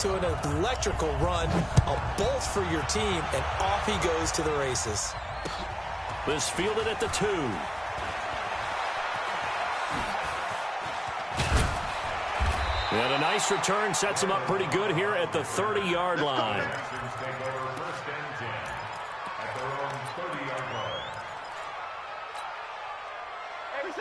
To an electrical run, a bolt for your team, and off he goes to the races. This fielded at the 2. And a nice return sets him up pretty good here at the 30-yard line.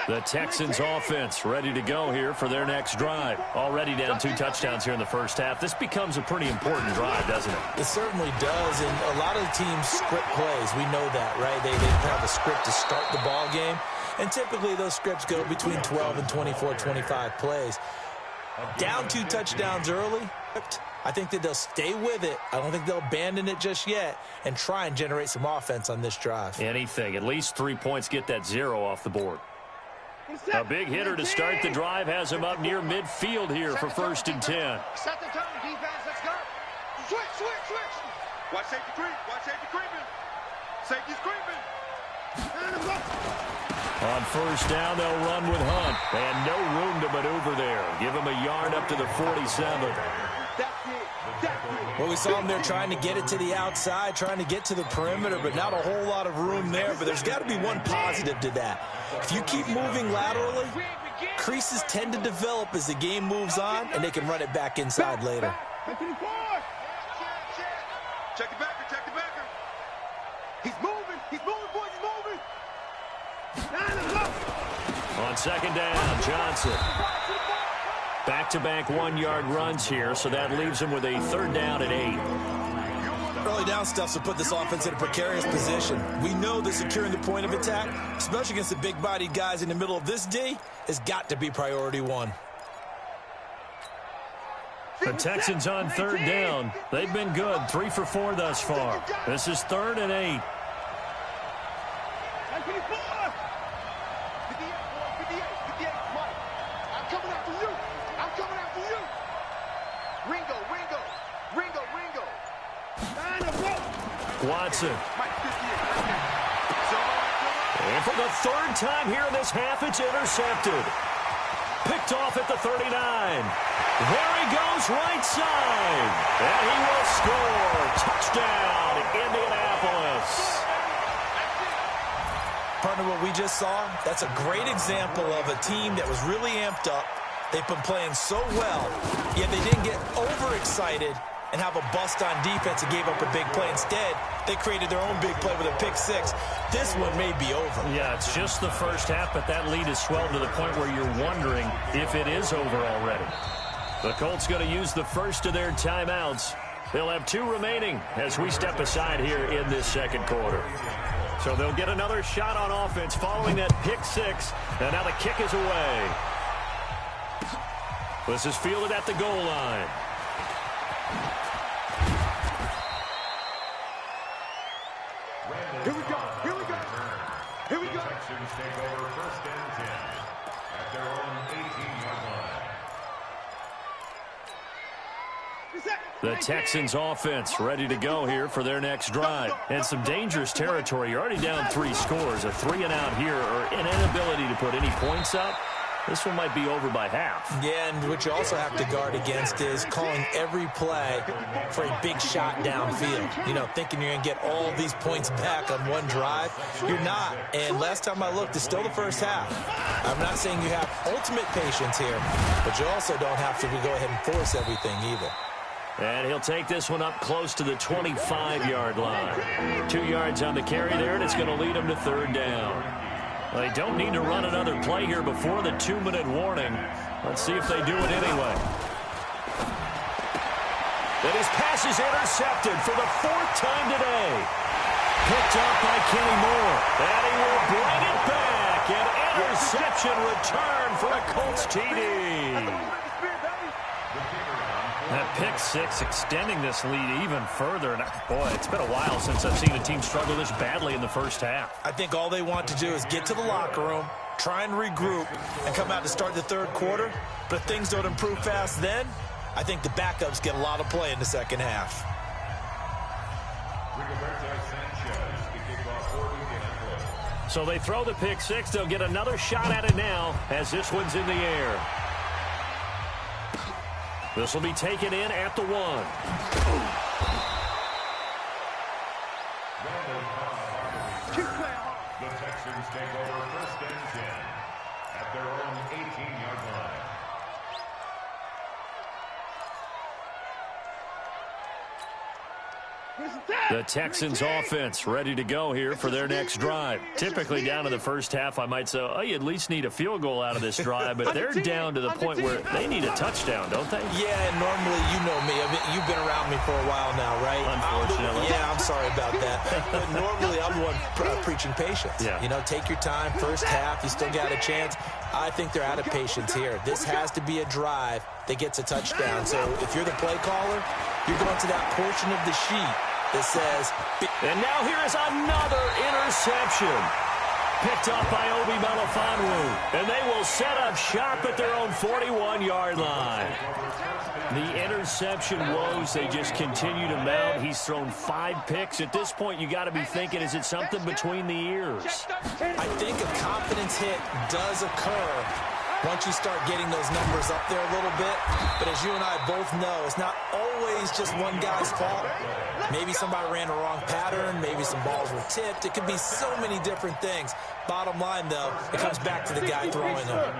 The Texans offense ready to go here for their next drive. Already down 2 touchdowns here in the first half. This becomes a pretty important drive, doesn't it? It certainly does, and a lot of teams script plays. We know that, right? They have a script to start the ball game, and typically those scripts go between 12 and 24, 25 plays. Down 2 touchdowns early, I think that they'll stay with it. I don't think they'll abandon it just yet and try and generate some offense on this drive. Anything. At least 3 points get that 0 off the board. A big hitter to start the drive has him up near midfield here for 1st and 10. Set the tone, defense, let's go. Switch. Watch safety creep, creeping. Safety's creeping. On 1st down, they'll run with Hunt. And no room to maneuver there. Give him a yard up to the 47. Well, we saw him there trying to get it to the outside, trying to get to the perimeter, but not a whole lot of room there. But there's got to be one positive to that. If you keep moving laterally, creases tend to develop as the game moves on, and they can run it back inside later. Check the backer. He's moving, boys, he's moving. On 2nd down, Johnson. Back-to-back 1-yard runs here, so that leaves him with a 3rd down and 8. Early down stuff to put this offense in a precarious position. We know that securing the point of attack, especially against the big-bodied guys in the middle of this D, has got to be priority 1. The Texans on 3rd down. They've been good, 3 for 4 thus far. This is 3rd and 8. Watson. And for the 3rd time here in this half, it's intercepted. Picked off at the 39. There he goes right side. And he will score. Touchdown, Indianapolis. Partner, what we just saw, that's a great example of a team that was really amped up. They've been playing so well, yet they didn't get overexcited and have a bust on defense and gave up a big play. Instead, they created their own big play with a pick 6. This one may be over. Yeah, it's just the first half, but that lead has swelled to the point where you're wondering if it is over already. The Colts going to use the first of their timeouts. They'll have 2 remaining as we step aside here in this 2nd quarter. So they'll get another shot on offense following that pick 6, and now the kick is away. This is fielded at the goal line. Here we go. Texans take over 1st and 10 at their own 18-yard line. The Texans offense ready to go here for their next drive. And some dangerous territory. You're already down 3 scores. A 3-and-out here or an inability to put any points up. This one might be over by half. Yeah, and what you also have to guard against is calling every play for a big shot downfield. You know, thinking you're going to get all these points back on one drive. You're not. And last time I looked, it's still the first half. I'm not saying you have ultimate patience here, but you also don't have to go ahead and force everything either. And he'll take this one up close to the 25-yard line. 2 yards on the carry there, and it's going to lead him to 3rd down. Well, they don't need to run another play here before the 2-minute warning. Let's see if they do it anyway. And his pass is intercepted for the 4th time today. Picked up by Kenny Moore. And he will bring it back. An interception return for a Colts TD. That pick 6 extending this lead even further. And boy, it's been a while since I've seen a team struggle this badly in the first half. I think all they want to do is get to the locker room, try and regroup, and come out to start the 3rd quarter. But if things don't improve fast then, I think the backups get a lot of play in the 2nd half. So they throw the pick 6. They'll get another shot at it now as this one's in the air. This will be taken in at the 1. The Texans take over 1st and 10 at their own 18-yard line. The Texans offense ready to go here for their next drive. Typically down to the first half, I might say, oh, you at least need a field goal out of this drive, but they're down to the point where they need a touchdown, don't they? Yeah, and normally, you know me. I mean, you've been around me for a while now, right? Unfortunately. Yeah, I'm sorry about that. But normally, I'm the one preaching patience. Yeah. You know, take your time. First half, you still got a chance. I think they're out of patience here. This has to be a drive that gets a touchdown. So if you're the play caller, you're going to that portion of the sheet that says... And now here is another interception. Picked up by Obi Melifonwu. And they will set up shop at their own 41-yard line. The interception woes, they just continue to mount. He's thrown 5 picks. At this point, you got to be thinking, is it something between the ears? I think a confidence hit does occur once you start getting those numbers up there a little bit. But as you and I both know, it's not always just one guy's fault. Maybe somebody ran a wrong pattern. Maybe some balls were tipped. It could be so many different things. Bottom line, though, it comes back to the guy throwing them.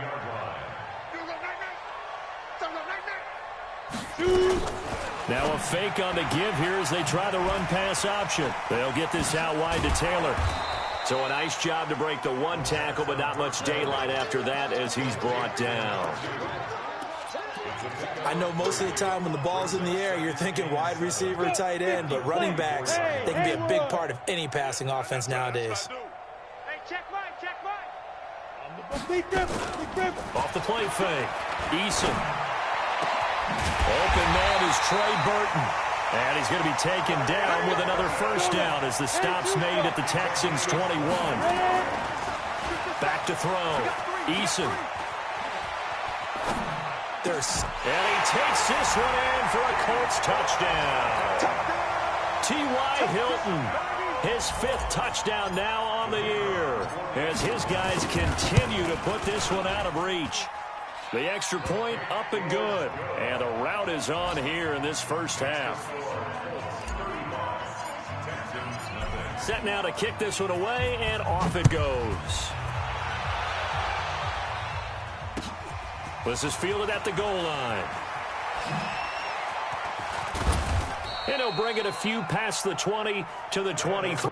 Now a fake on the give here as they try the run-pass option. They'll get this out wide to Taylor. So a nice job to break the 1 tackle, but not much daylight after that as he's brought down. I know most of the time when the ball's in the air, you're thinking wide receiver, tight end, but running backs, they can be a big part of any passing offense nowadays. Off the play fake. Eason. Open man is Trey Burton. And he's going to be taken down with another first down as the stop's made at the Texans' 21. Back to throw. Eason. And he takes this one in for a Colts touchdown. T.Y. Hilton, his 5th touchdown now on the year as his guys continue to put this one out of reach. The extra point up and good. And the route is on here in this first half. Set now to kick this one away, and off it goes. This is fielded at the goal line. And he'll bring it a few past the 20 to the 23.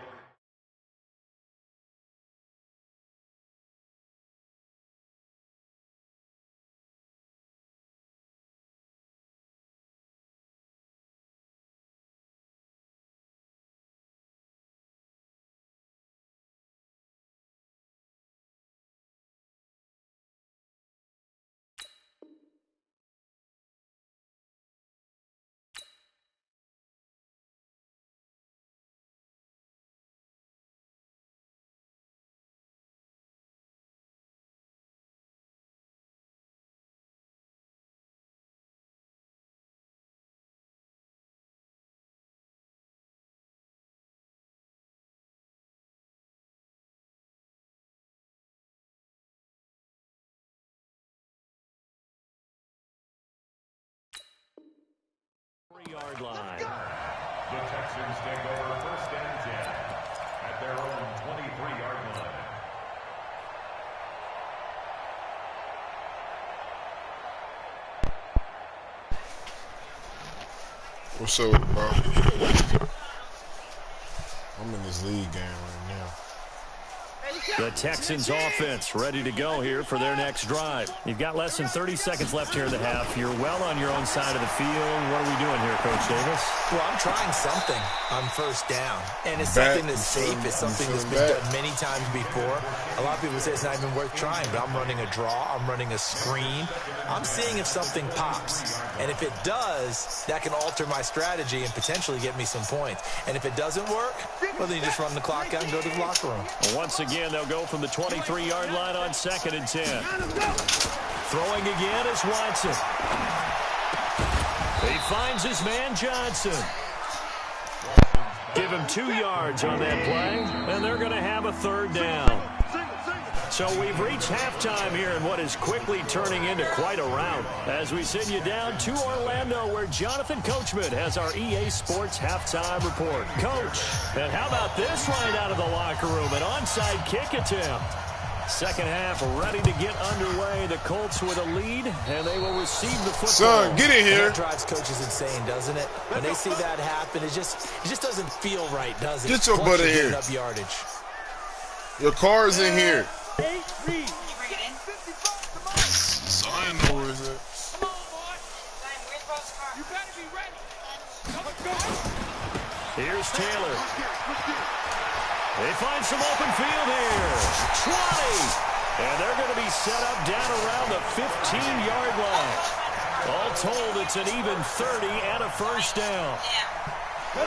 Yard line. The Texans take over 1st and 10 at their own 23-yard line. What's up, bro? I'm in this league game right now. The Texans offense ready to go here for their next drive. You've got less than 30 seconds left here in the half. You're well on your own side of the field. What are we doing here, Coach Davis? Well, I'm trying something on first down, and it's something that's safe. It's something that's been done many times before. A lot of people say it's not even worth trying, but I'm running a draw. I'm running a screen. I'm seeing if something pops, and if it does, that can alter my strategy and potentially get me some points. And if it doesn't work, well, then you just run the clock out and go to the locker room. Once again, they'll go from the 23-yard line on 2nd and 10. Throwing again is Watson. He finds his man Johnson. Give him 2 yards on that play, and they're going to have a 3rd down. So we've reached halftime here in what is quickly turning into quite a rout as we send you down to Orlando where Jonathan Coachman has our EA Sports halftime report. Coach, and how about this right out of the locker room? An onside kick attempt. Second half ready to get underway. The Colts with a lead, and they will receive the football. Son, get in here. That drives coaches insane, doesn't it? When they see that happen, it just doesn't feel right, does it? Get your butt in here. Up yardage. Your car is in here. Can you bring it in? Zion know where it's at. Come on, boy. Zion, where's Rose's car? You better be ready. Let's go. Here's Taylor. They find some open field here. 20. And they're going to be set up down around the 15-yard line. All told, it's an even 30 and a first down.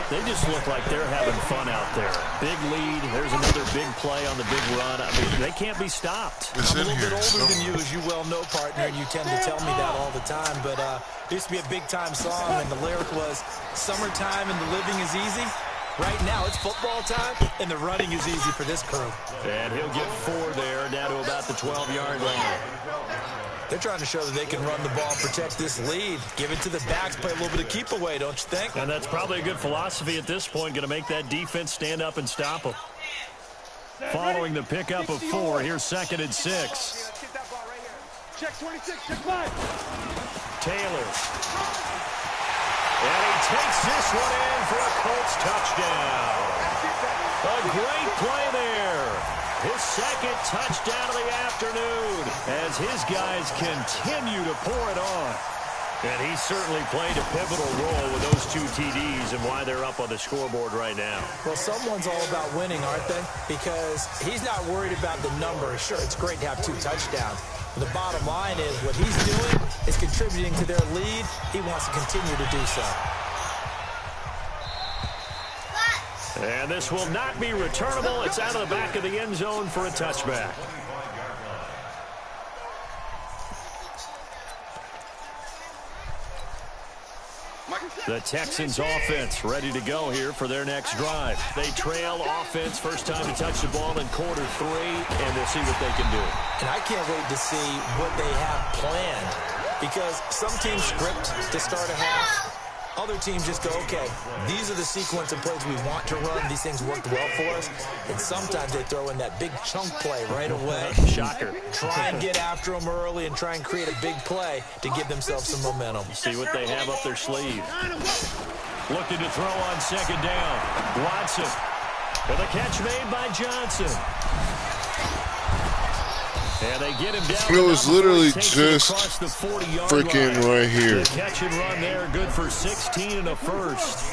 They just look like they're having fun out there. Big lead. There's another big play on the big run. I mean, they can't be stopped. It's I'm a in little here. bit older than you, as you well know, partner, and you tend to tell me that all the time. But it used to be a big-time song, and the lyric was, "Summertime and the living is easy." Right now, it's football time, and the running is easy for this crew. And he'll get 4 there, down to about the 12-yard line. They're trying to show that they can run the ball, protect this lead. Give it to the backs, play a little bit of keep away, don't you think? And that's probably a good philosophy at this point, going to make that defense stand up and stop them. Following the pickup of 4, here's 2nd and 6. Check 26, check 5. Taylor. And he takes this one in for a Colts touchdown. A great play there. His second touchdown of the afternoon as his guys continue to pour it on. And he certainly played a pivotal role with those 2 TDs and why they're up on the scoreboard right now. Well, someone's all about winning, aren't they? Because he's not worried about the number. Sure, it's great to have 2 touchdowns. But the bottom line is what he's doing is contributing to their lead. He wants to continue to do so. And this will not be returnable. It's out of the back of the end zone for a touchback. The Texans offense ready to go here for their next drive. They trail offense, first time to touch the ball in quarter 3, and they'll see what they can do. And I can't wait to see what they have planned, because some teams script to start a half. Other teams just go, okay, these are the sequence of plays we want to run. These things worked well for us. And sometimes they throw in that big chunk play right away. Shocker. Try and get after them early and try and create a big play to give themselves some momentum. See what they have up their sleeve. Looking to throw on 2nd down. Watson. With a catch made by Johnson. And they get him down. It was literally just freaking right here. The catch and run there, good for 16 and a first.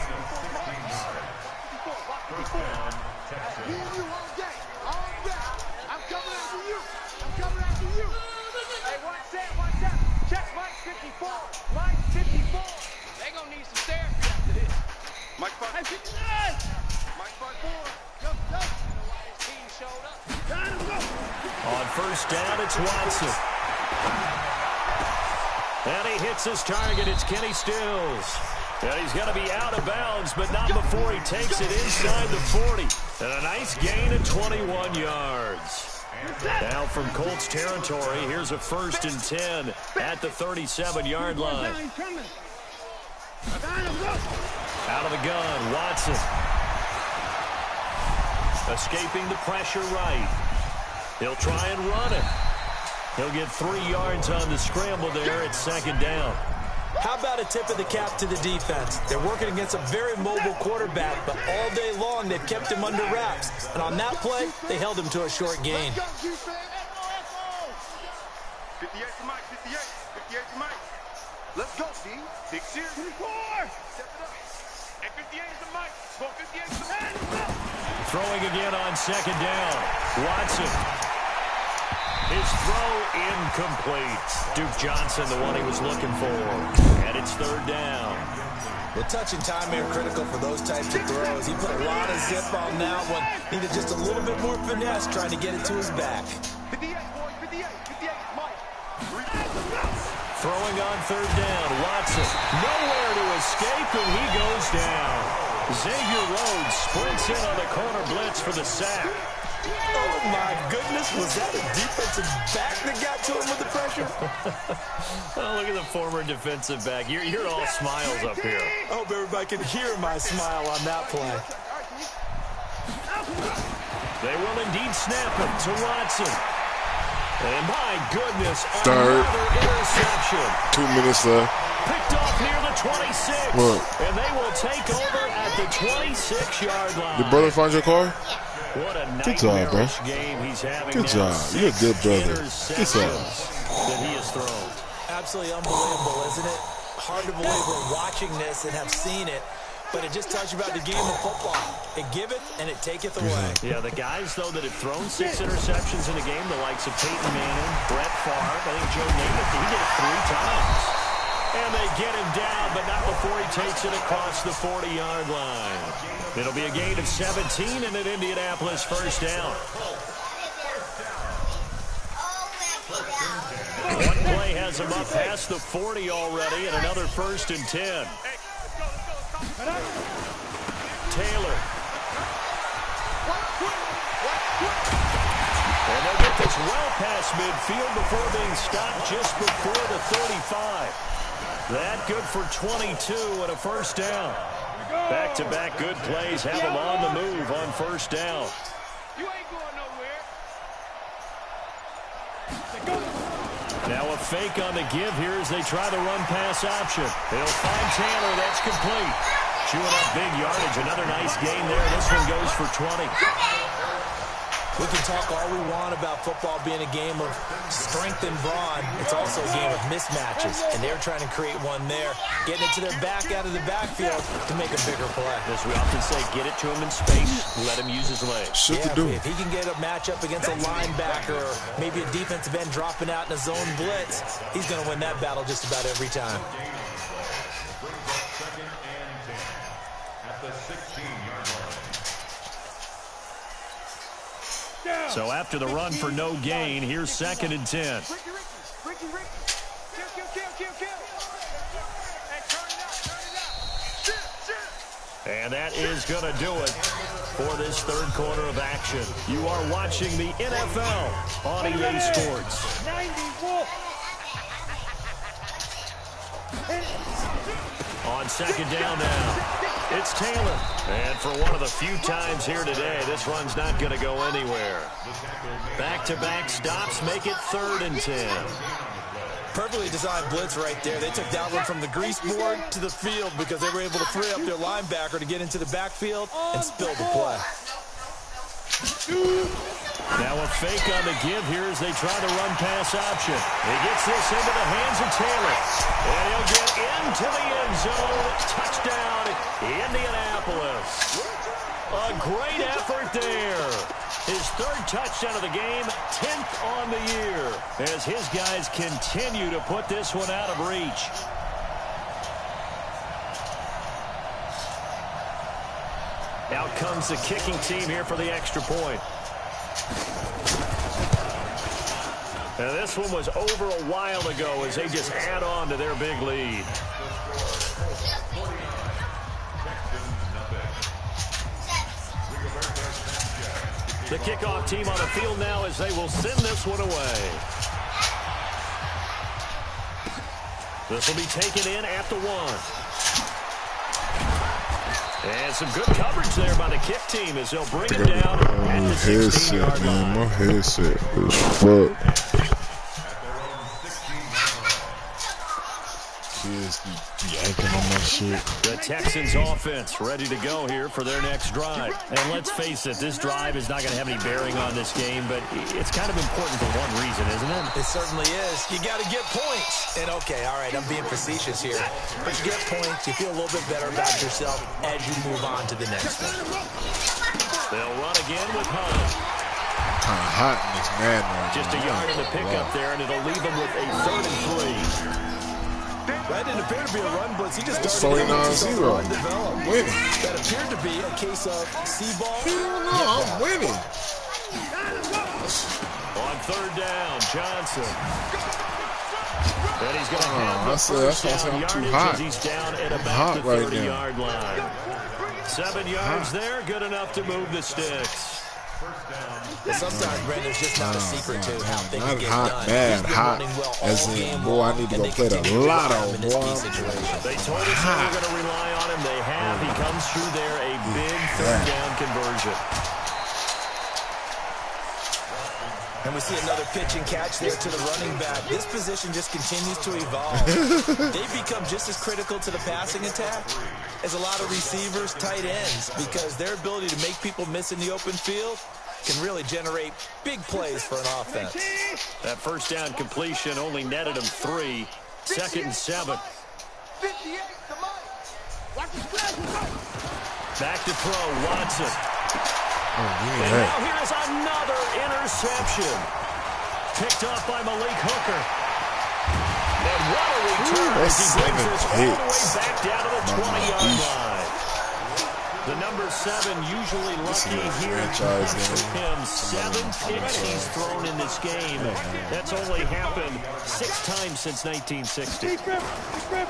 Check Mike 54. Mike 54. They're going to need some therapy after this. Mike 5. Mike 5-4. Yo. His team showed up. On first down, it's Watson. And he hits his target. It's Kenny Stills. And he's going to be out of bounds, but not before he takes it inside the 40. And a nice gain of 21 yards. Now from Colts territory, here's a 1st and 10 at the 37-yard line. Out of the gun, Watson. Escaping the pressure right. He'll try and run it. He'll get 3 yards on the scramble there at 2nd down. How about a tip of the cap to the defense? They're working against a very mobile quarterback, but all day long they've kept him under wraps. And on that play, they held him to a short gain. 58 to Mike, 58. 58 to Mike. Let's go, D. 6 years. 24. Step it up. And 58 is the Mike. Go 58 to Mike. Throwing again on 2nd down. Watson. His throw incomplete. Duke Johnson, the one he was looking for. And it's 3rd down. The touch and time are critical for those types of throws. He put a lot of zip on that one. Needed just a little bit more finesse trying to get it to his back. 58, boys. 58. 58 Mike. Throwing on 3rd down. Watson. Nowhere to escape, and he goes down. Xavier Rhodes sprints in on the corner blitz for the sack. Oh, my goodness. Was that a defensive back that got to him with the pressure? Oh, look at the former defensive back. You're all smiles up here. I hope everybody can hear my smile on that play. They will indeed snap it to Watson. And my goodness, Third. another interception. 2 minutes left. Picked off near the 26. Look. And they will take over at the 26-yard line. Did brother find your car? What a Good job, bro. game he's having. Good now. job. You're a good brother. Good job. That he has thrown. Absolutely unbelievable, isn't it? Hard to believe we're watching this and have seen it. But it just tells you about the game of football. It giveth and it taketh away. Yeah, the guys, though, that have thrown 6 interceptions in a game, the likes of Peyton Manning, Brett Favre, I think Joe Namath, he did it 3 times. And they get him down, but not before he takes it across the 40-yard line. It'll be a gain of 17 and an Indianapolis first down. One play has him up past the 40 already, and another 1st and 10. Taylor. And they'll get this well past midfield before being stopped just before the 35. That good for 22 and a first down. Back-to-back good plays have them on the move on first down. You ain't going nowhere. Now a fake on the give here as they try the run-pass option. They'll find Taylor. That's complete. Chewing up big yardage. Another nice gain there. This one goes for 20. We can talk all we want about football being a game of strength and brawn. It's also a game of mismatches, and they're trying to create one there, getting it to their back out of the backfield to make a bigger play. As we often say, get it to him in space, let him use his legs. If he can get a matchup against a linebacker or maybe a defensive end dropping out in a zone blitz, he's going to win that battle just about every time. So after the run for no gain, here's 2nd and 10. And that is going to do it for this 3rd quarter of action. You are watching the NFL on EA Sports. 94. On 2nd down now, it's Taylor. And for one of the few times here today, this run's not going to go anywhere. Back-to-back stops make it 3rd and 10. Perfectly designed blitz right there. They took that one from the grease board to the field because they were able to free up their linebacker to get into the backfield and spill the play. Now a fake on the give here as they try the run-pass option. He gets this into the hands of Taylor. And he'll get into the end zone. Touchdown, Indianapolis. A great effort there. His 3rd touchdown of the game, 10th on the year, as his guys continue to put this one out of reach. Out comes the kicking team here for the extra point. Now this one was over a while ago as they just add on to their big lead. The kickoff team on the field now as they will send this one away. This will be taken in at the 1. And some good coverage there by the kick team as they'll bring it down at the 16-yard line. My headset is fucked. Kids be acting on that shit. The Texans offense ready to go here for their next drive. And let's face it, this drive is not going to have any bearing on this game, but it's kind of important for one reason, isn't it? It certainly is. You got to get points. And okay, all right, I'm being facetious here. But you get points, you feel a little bit better about yourself as you move on to the next one. They'll run again with Hunt. Kind of hot in this man right Just a yard in the pickup there, and it'll leave them with a 3rd and 3. That didn't appear to be a run blitz. He just It's darted 49-0. I'm winning. That appeared to be a case of C-ball. No, I'm winning. On 3rd down, Johnson. And he's going to have that's why I said I'm too hot. He's down at I'm about hot the right 30-yard line. 7 yards there, good enough to move the sticks. But sometimes, Brent, there's just not a secret to how things not get hot, done. bad, hot. Well As in, boy, I need to go play the lotto, boy. They told us they were going to rely on him. They have. He comes through there, a big third down conversion. And we see another pitch and catch there to the running back. This position just continues to evolve. They've become just as critical to the passing attack as a lot of receivers, tight ends, because their ability to make people miss in the open field can really generate big plays for an offense. That first down completion only netted him 3. 2nd and 7. Back to throw, Watson. And now here's another interception. Picked up by Malik Hooker. And what a return as he brings this all the way back down to the 20-yard line. The number 7 usually lucky here for him. 7 picks he's thrown in this game. That's only happened 6 times since 1960.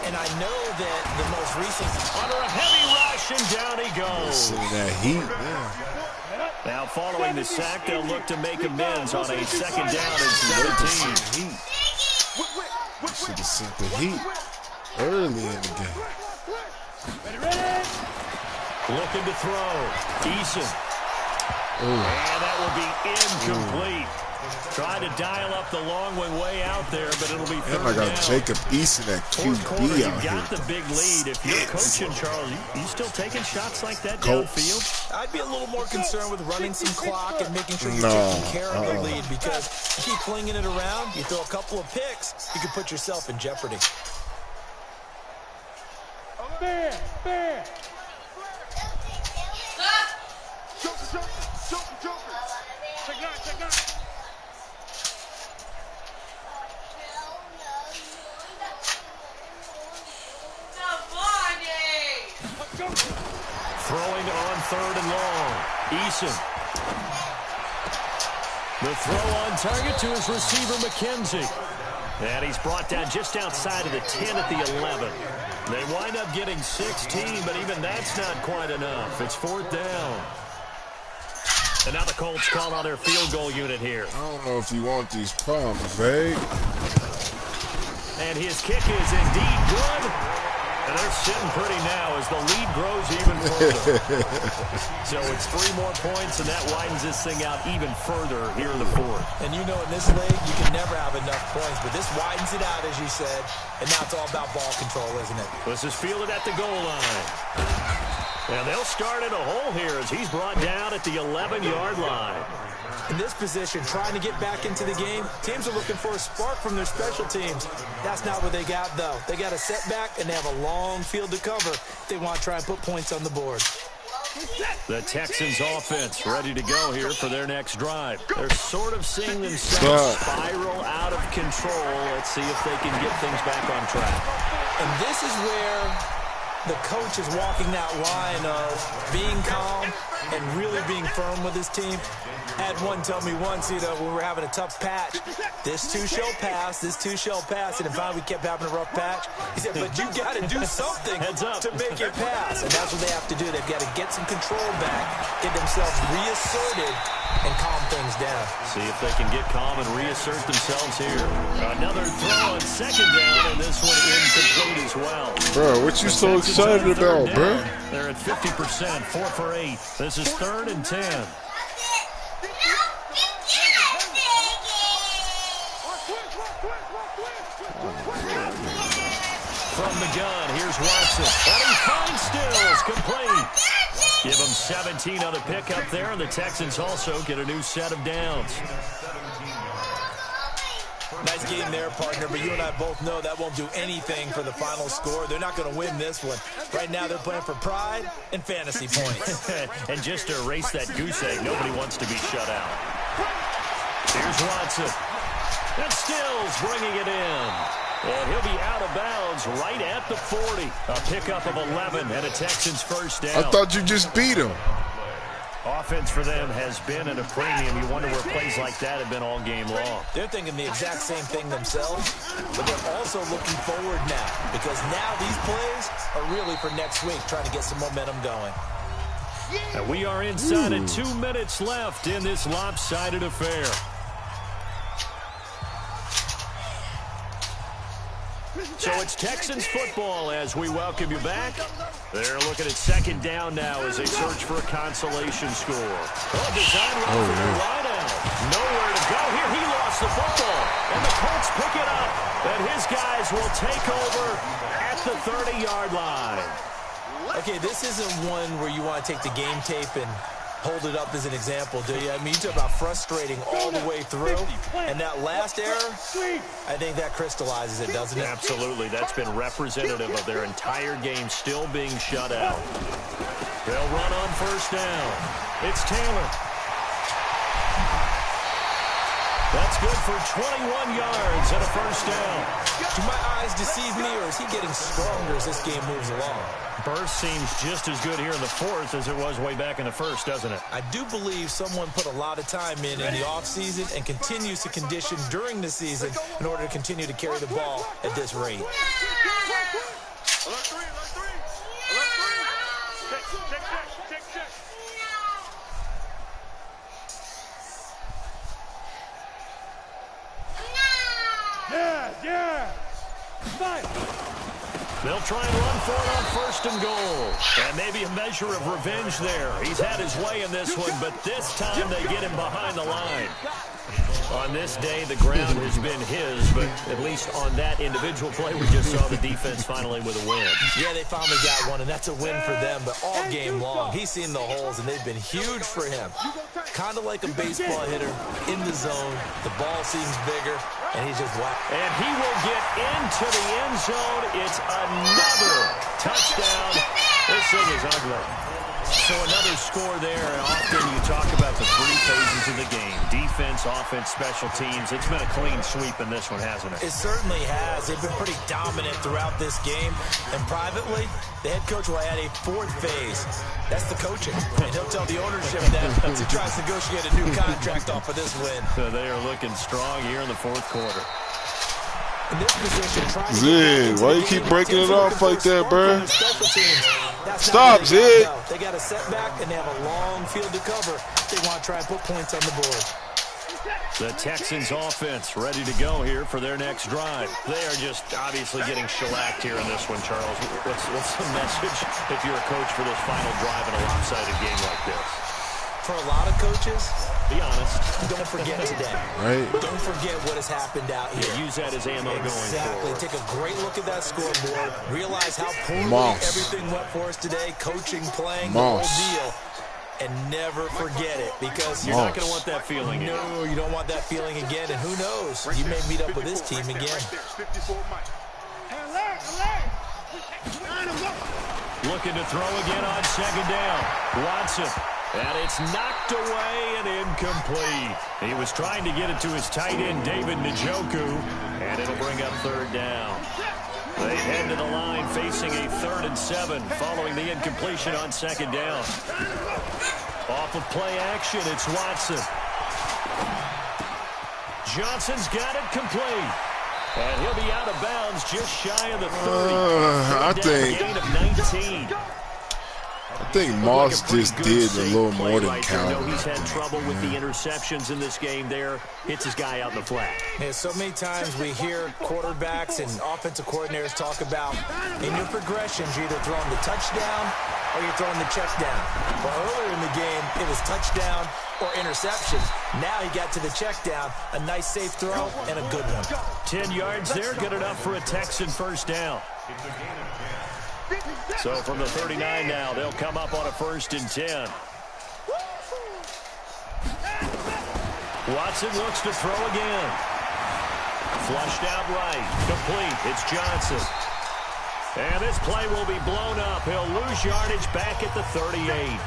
And I know that the most recent... Under a heavy rush, and down he goes. That heat, man. Now, following the sack, they'll look to make amends on a 2nd down and 17. Should have sent the heat early in the game. Looking to throw. Eason. And that will be incomplete. Trying to dial up the long way out there, but it'll be third down. And I got down. Jacob Eason at QB out here. You got the big lead. If you're coaching, Charles, you still taking shots like that Colts. downfield? I'd be a little more concerned with running some clock and making sure you're taking care of the lead, because you keep flinging it around, you throw a couple of picks, you can put yourself in jeopardy. Fair. Joker. Take 9. Throwing on 3rd and long. Eason. The throw on target to his receiver, McKenzie. And he's brought down just outside of the 10 at the 11. They wind up getting 16, but even that's not quite enough. It's 4th down. And now the Colts call on their field goal unit here. I don't know if you want these problems, babe. And his kick is indeed good. And they're sitting pretty now as the lead grows even further. So it's 3 more points, and that widens this thing out even further here in the 4th. And you know, in this league, you can never have enough points, but this widens it out, as you said, and now it's all about ball control, isn't it? This is fielded at the goal line. And they'll start in a hole here as he's brought down at the 11-yard line. In this position, trying to get back into the game, teams are looking for a spark from their special teams. That's not what they got, though. They got a setback, and they have a long field to cover. They want to try and put points on the board. The Texans offense ready to go here for their next drive. They're sort of seeing themselves spiral out of control. Let's see if they can get things back on track. And this is where the coach is walking that line of being calm and really being firm with his team. I had one tell me once, when we were having a tough patch, this too shall pass, and then finally we kept having a rough patch. He said, but you got to do something to make it pass, and that's what they have to do. They've got to get some control back, get themselves reasserted, and calm things down. See if they can get calm and reassert themselves here. Another throw on 2nd down, and this one incomplete as well. Bro, what you so excited about, bro? They're at 50%, 4 for 8. This is 3rd and 10. From the gun, here's Watson. And he finds Stills, complete. Give him 17 on the pickup there, and the Texans also get a new set of downs. Nice game there, partner, but you and I both know that won't do anything for the final score. They're not going to win this one. Right now, they're playing for pride and fantasy points. And just to erase that goose egg, nobody wants to be shut out. Here's Watson. And Stills bringing it in. And he'll be out of bounds right at the 40. A pickup of 11 and a Texans first down. I thought you just beat him. Offense for them has been at a premium. You wonder where plays like that have been all game long. They're thinking the exact same thing themselves, but they're also looking forward now, because now these plays are really for next week, trying to get some momentum going. And we are inside of 2 minutes left in this lopsided affair. So it's Texans football as we welcome you back. They're looking at second down now as they search for a consolation score. Oh, design run for the wideout. Nowhere to go here. He lost the football. And the Colts pick it up. And his guys will take over at the 30-yard line. Okay, this isn't one where you want to take the game tape and hold it up as an example, do you? I mean, you talk about frustrating all the way through. And that last error, I think that crystallizes it, doesn't it? Absolutely. That's been representative of their entire game still being shut out. They'll run on first down. It's Taylor. That's good for 21 yards and a first down. Do my eyes deceive me, or is he getting stronger as this game moves along? Burst seems just as good here in the fourth as it was way back in the first, doesn't it? I do believe someone put a lot of time in the offseason and continues to condition during the season in order to continue to carry the ball at this rate. They'll try and run for it on first and goal. And maybe a measure of revenge there. He's had his way in this one, but this time they get him behind the line. On this day, the ground has been his, but at least on that individual play, we just saw the defense finally with a win. Yeah, they finally got one, and that's a win for them, but all game long, he's seen the holes, and they've been huge for him. Kind of like a baseball hitter in the zone. The ball seems bigger, and he's just whack. And he will get into the end zone. It's another touchdown. This thing is ugly. So another score there. Often you talk about the three phases of the game. Defense, offense, special teams. It's been a clean sweep in this one, hasn't it? It certainly has. They've been pretty dominant throughout this game. And privately, the head coach will add a fourth phase. That's the coaching. And he'll tell the ownership that he tries to negotiate a new contract off of this win. So they are looking strong here in the fourth quarter. In this position, Zig, why you keep breaking it off like that, bro? Stop, Zig. They got a setback, and they have a long field to cover. They want to try and put points on the board. The Texans offense ready to go here for their next drive. They are just obviously getting shellacked here in this one, Charles. What's the message if you're a coach for this final drive in a lopsided game like this? For a lot of coaches, be honest, don't forget today. Right. Don't forget what has happened out here. Yeah, use that as ammo going Exactly. forward. Take a great look at that scoreboard. Realize how poorly everything went for us today. Coaching, playing, the whole deal. And never forget it, because you're not going to want that feeling again. No, you don't want that feeling again. And who knows? You may meet up with this team again. Looking to throw again on second down. Watson. And it's knocked away and incomplete. He was trying to get it to his tight end, David Njoku, and it'll bring up third down. They head to the line facing a 3rd and 7 following the incompletion on second down. Off of play action, it's Watson. Johnson's got it complete. And he'll be out of bounds just shy of the 30. I think gain of 19. I think Moss just did a little more than Calvin. Calvin. He's had trouble with the interceptions in this game there. Hits his guy out in the flat. Yeah, so many times we hear quarterbacks and offensive coordinators talk about in your progressions, you're either throwing the touchdown or you're throwing the check down. Well, earlier in the game, it was touchdown or interception. Now he got to the check down, a nice safe throw, and a good one. 10 yards there, good enough for a Texan first down. So from the 39 now, they'll come up on a 1st and 10. Watson looks to throw again. Flushed out right. Complete. It's Johnson. And this play will be blown up. He'll lose yardage back at the 38.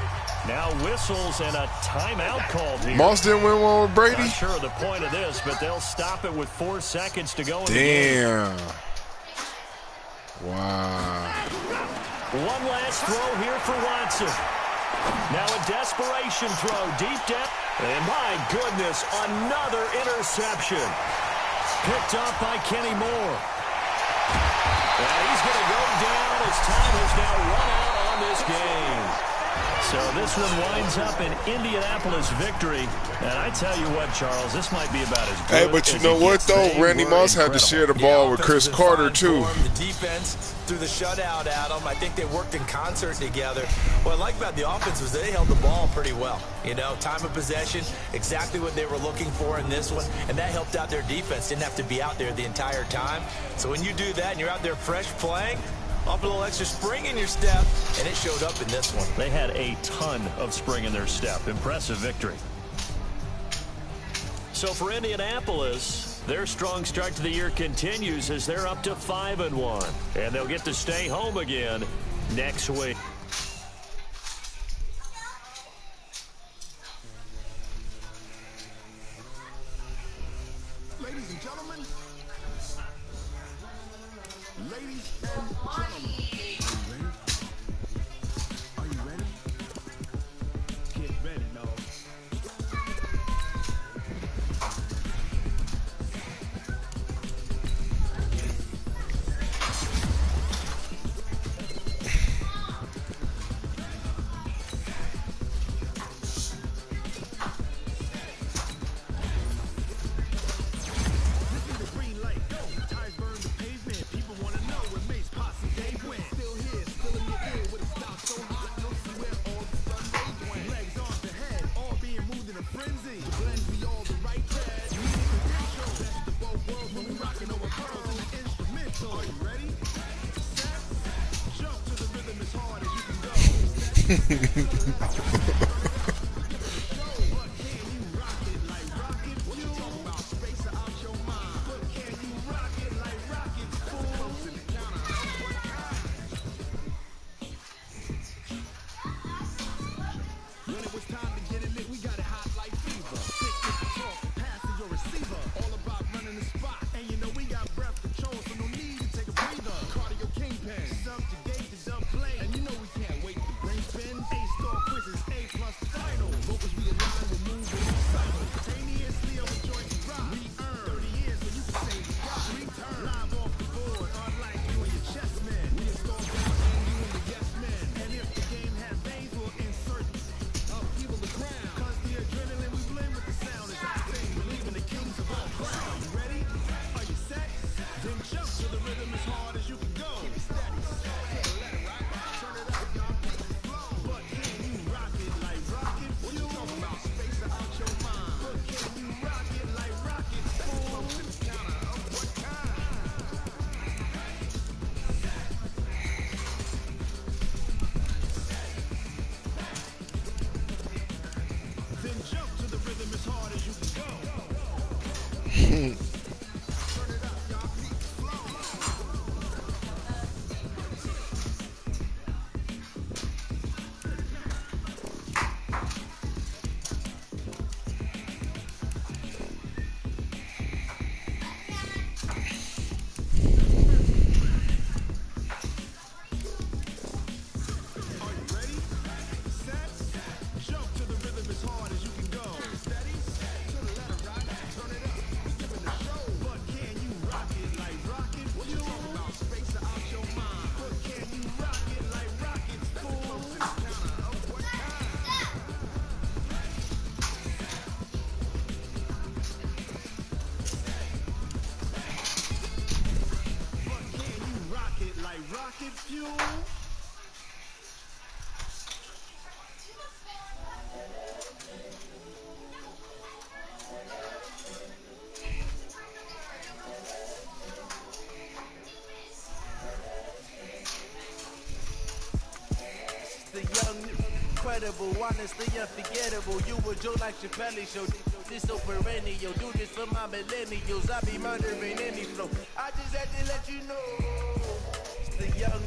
Now whistles and a timeout called here. Moss didn't win one with Brady? Not sure of the point of this, but they'll stop it with 4 seconds to go in the game. game. Wow. One last throw here for Watson. Now a desperation throw deep down. And my goodness, another interception. Picked up by Kenny Moore. And he's going to go down as time has now run out on this game. So this one winds up in Indianapolis victory. And I tell you what, Charles, this might be about as good. Hey, but you know what, though? Randy Moss had to share the ball with Chris Carter, too. The defense threw the shutout at them. I think they worked in concert together. What I like about the offense was they held the ball pretty well. You know, time of possession, exactly what they were looking for in this one. And that helped out their defense. Didn't have to be out there the entire time. So when you do that and you're out there fresh playing, up a little extra spring in your step, and it showed up in this one. They had a ton of spring in their step. Impressive victory. So for Indianapolis, their strong start to the year continues as they're up to 5-1. And they'll get to stay home again next week. Ladies and gentlemen. Ladies and gentlemen. Are you ready? Get ready, no. Rocket fuel. The young, incredible, honestly unforgettable. You were Joe like Chappelle show. This so perennial. Do this for my millennials. I be murdering any flow. I just had to let you know. The young,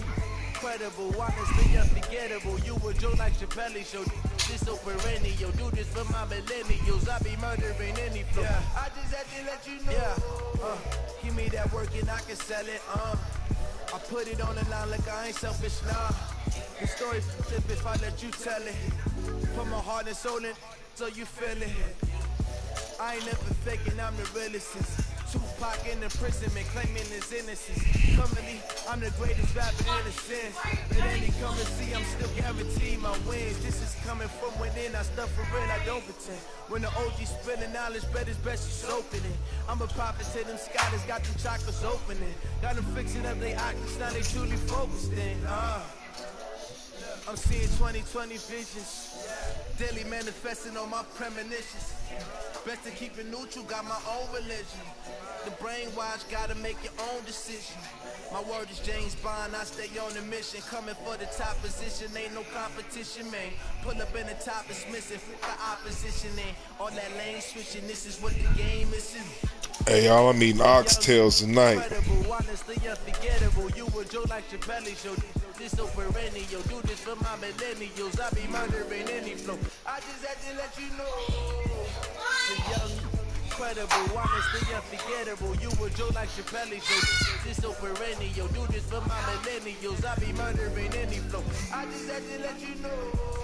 incredible, honestly unforgettable. You were Joe like Chappelle show. This so perennial. Do this for my millennials. I be murdering any flow. Yeah. I just had to let you know. Yeah. Give me that work and I can sell it. I put it on the line like I ain't selfish, nah. The story flip if I let you tell it. Put my heart and soul in so you feel it. I ain't never faking, I'm the realest since Tupac in imprisonment, claiming his innocence. Currently, I'm the greatest rapper in a sense. But any come and see, I'm still guaranteed my wins. This is coming from within. I stuff for real, I don't pretend. When the OG spilling knowledge, bet it's best you soaking it. I'm a prophet to them scholars, got them chakras opening. Got them fixing up they octaves, now they truly focused in. I'm seeing 2020 visions. Daily manifesting on my premonitions. Best to keep it neutral, got my own religion. The brainwash, gotta make your own decision. My word is James Bond, I stay on the mission. Coming for the top position, ain't no competition, man. Pull up in the top, it's missing, the opposition ain't. All that lane switching, this is what the game is in. Hey y'all, I'm eating oxtails tonight. Incredible, honestly unforgettable. You a Joe like your belly show. This so perennial, do this for my millennials. I be murdering any flow. I just had to let you know. The young, incredible, honestly unforgettable. You a Joe like your belly show. This so perennial, do this for my millennials. I be murdering any flow. I just had to let you know.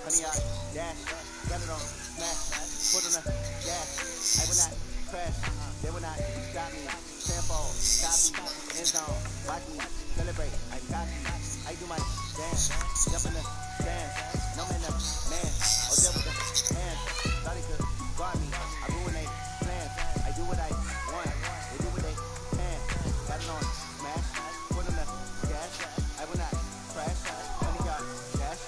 Honey, I dash, got it on, smash, put on the gas. I will not crash, they will not stop me. Tenfold, copy, end zone, watch me celebrate. I copy, I do my dance, jump in the sand, no man up, man. Oh, there with the hands, thought he could guard me. I ruin they plans, I do what I want, they do what they can. Got it on, smash, put on the gas. I will not crash, honey, y'all dash.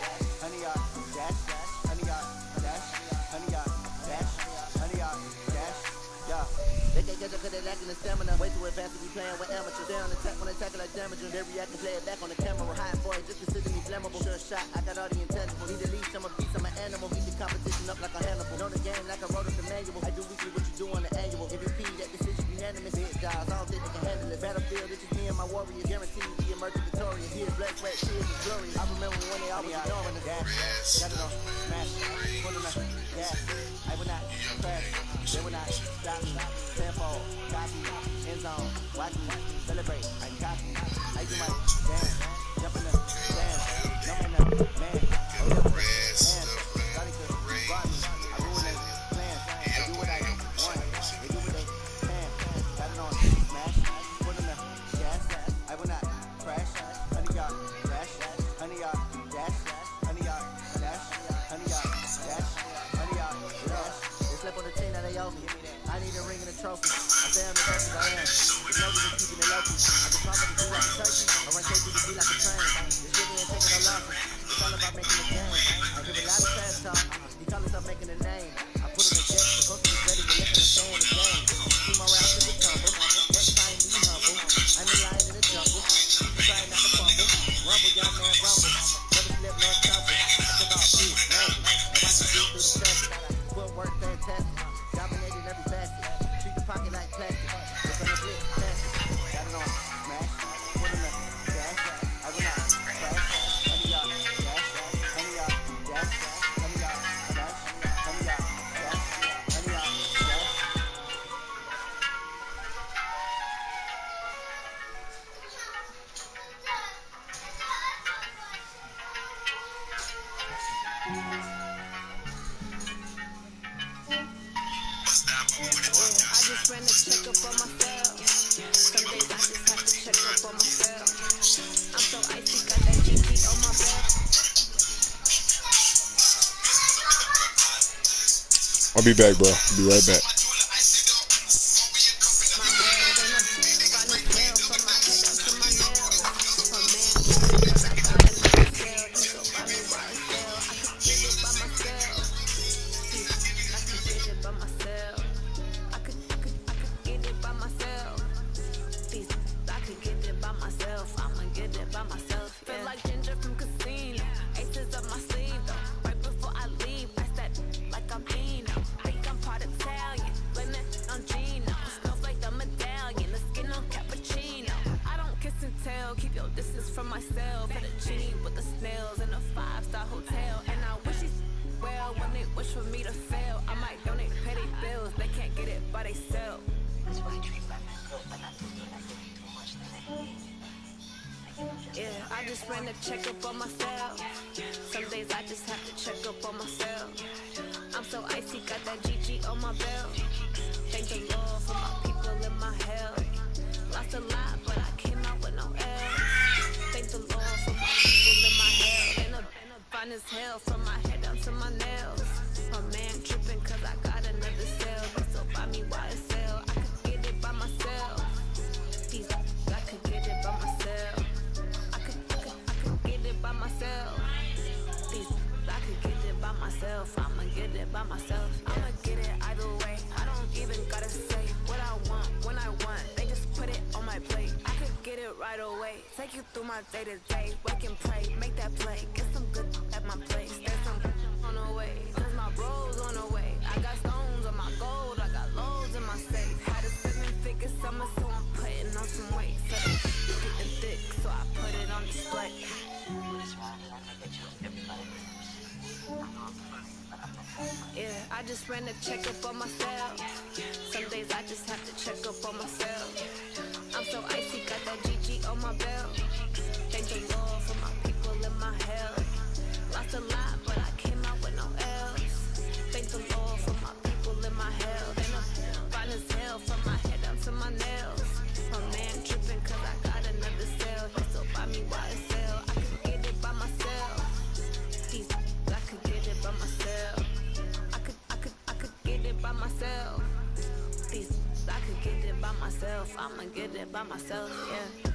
catch up, cause they lacking the stamina. Way too advanced to be playing with amateurs. They on attack when they tackle like damage. They react and play it back on the camera. High boy, just consider me flammable. Sure shot, I got all the intangibles. Need to leash, I'm a beast, I'm an animal. Beat the competition up like a Hannibal. Know the game like I wrote up the manual. I do weekly what you do on the annual. MVP, that decision unanimous. Big guys, I don't think they can handle it. Battlefield, this is me and my warriors. Guaranteed to be emerging victorious. Here's blood, sweat, tears, and glorious. I remember when they always ignoring us. Got it on, smash, put on the gas. I will not crash, they will not stop me. Tempo, copy, end zone, watch me, celebrate, I copy. I do my dance, jump in the dance, jump in the man. Oh, yeah, hands, starting to guard me. I ruin their plans, I do what I want. They do what they can. Got it on, smash, put on the gas. I will not crash, honey yard, dash, honey yard, dash, honey yard, dash, honey yard, dash, honey yard, dash. They slept on the team that they owe me. I need a ring and a trophy. I say I'm the best as I am. There's no reason keeping it low key. I just talk to do like a turkey. I run KP to be like a train. This really ain't taking no losses. It's all about making a game. I give a lot of fast talk. He call himself making a name. I put on a jet. The coach is ready to let him stay in the game. See my route to the tumble. Next time be humble. I'm the lion in the jungle. Try not to fumble. Rumble, young man, rumble. Never slip nor stumble. I took off food, name. And watch it through the traffic. Footwork fantastic. Dominating every facet. Treat the pocket like plastic. It's on the blitz, plastic. Got it on, smash. Put in the gas. I will not crash. Honey yard, dash. Honey yard, dash. Honey yard, dash. Honey yard, dash. Honey yard, dash. I just ran a checkup on myself. Some days I just have to check up on myself. I'm so icy, got that GG on my belt. I'll be back, bro. I'll be right back. My head and I'm finding hell from my head up to my nails. A man because I got another cell. He go buy me YSL. I could get it by myself. I could get it by myself. I could get it by myself. I could get it by myself. I'ma get it by myself. Feel like Ginger from Casino. Aces up my sleeve though. Right before I leave, I that like I'm Eno. Think I'm part Italian. Blame it on Gino. Snowflake the medallion. The skin on cappuccino. I don't kiss and tell. Keep your distance from myself. Fettuccine with the snails in a 5-star hotel. And I wish he's well when they wish for me to fail. I might donate petty bills. They can't get it by themselves. Yeah, I just ran a checkup on myself. Some days I just have to check up on myself. I'm so icy, got that GG on my belt. Thank the Lord for my people in my health. Lost a lot, but I came out with no L. Thank the Lord for my people in my health. And a fine as hell from my head down to my nails. My man tripping cause I got another cell. They still buy me YSL. I could get it by myself. I could get it by myself. I could get it by myself. I could get it by myself. I'ma get it by myself. I'ma get it either way. I don't even gotta say what I want when I want. They just put it on my plate. I could get it right away. Take you through my day to day. Wake and pray, make that play. Get some good at my place. There's some on the way. Cause my bro's on the way. I got stones on my gold. I got loads in my safe. Had a 7-figure summer, so I'm putting on some weight. So getting thick, so I put it on display. Yeah, I just ran a checkup on myself. Some days I just have to check up on myself. I'm so icy, got that GG on my belt. Thank the Lord for my people in my health. Lost a lot, but I came out with no L's. Thank the Lord for my people in my health. And I'm fine as hell from my head down to my nails. My man tripping cause I got another cell. He still buy me YSL. I could get it by myself. I could get it by myself. I could get it by myself. I could get it by myself. I'ma get it by myself, yeah.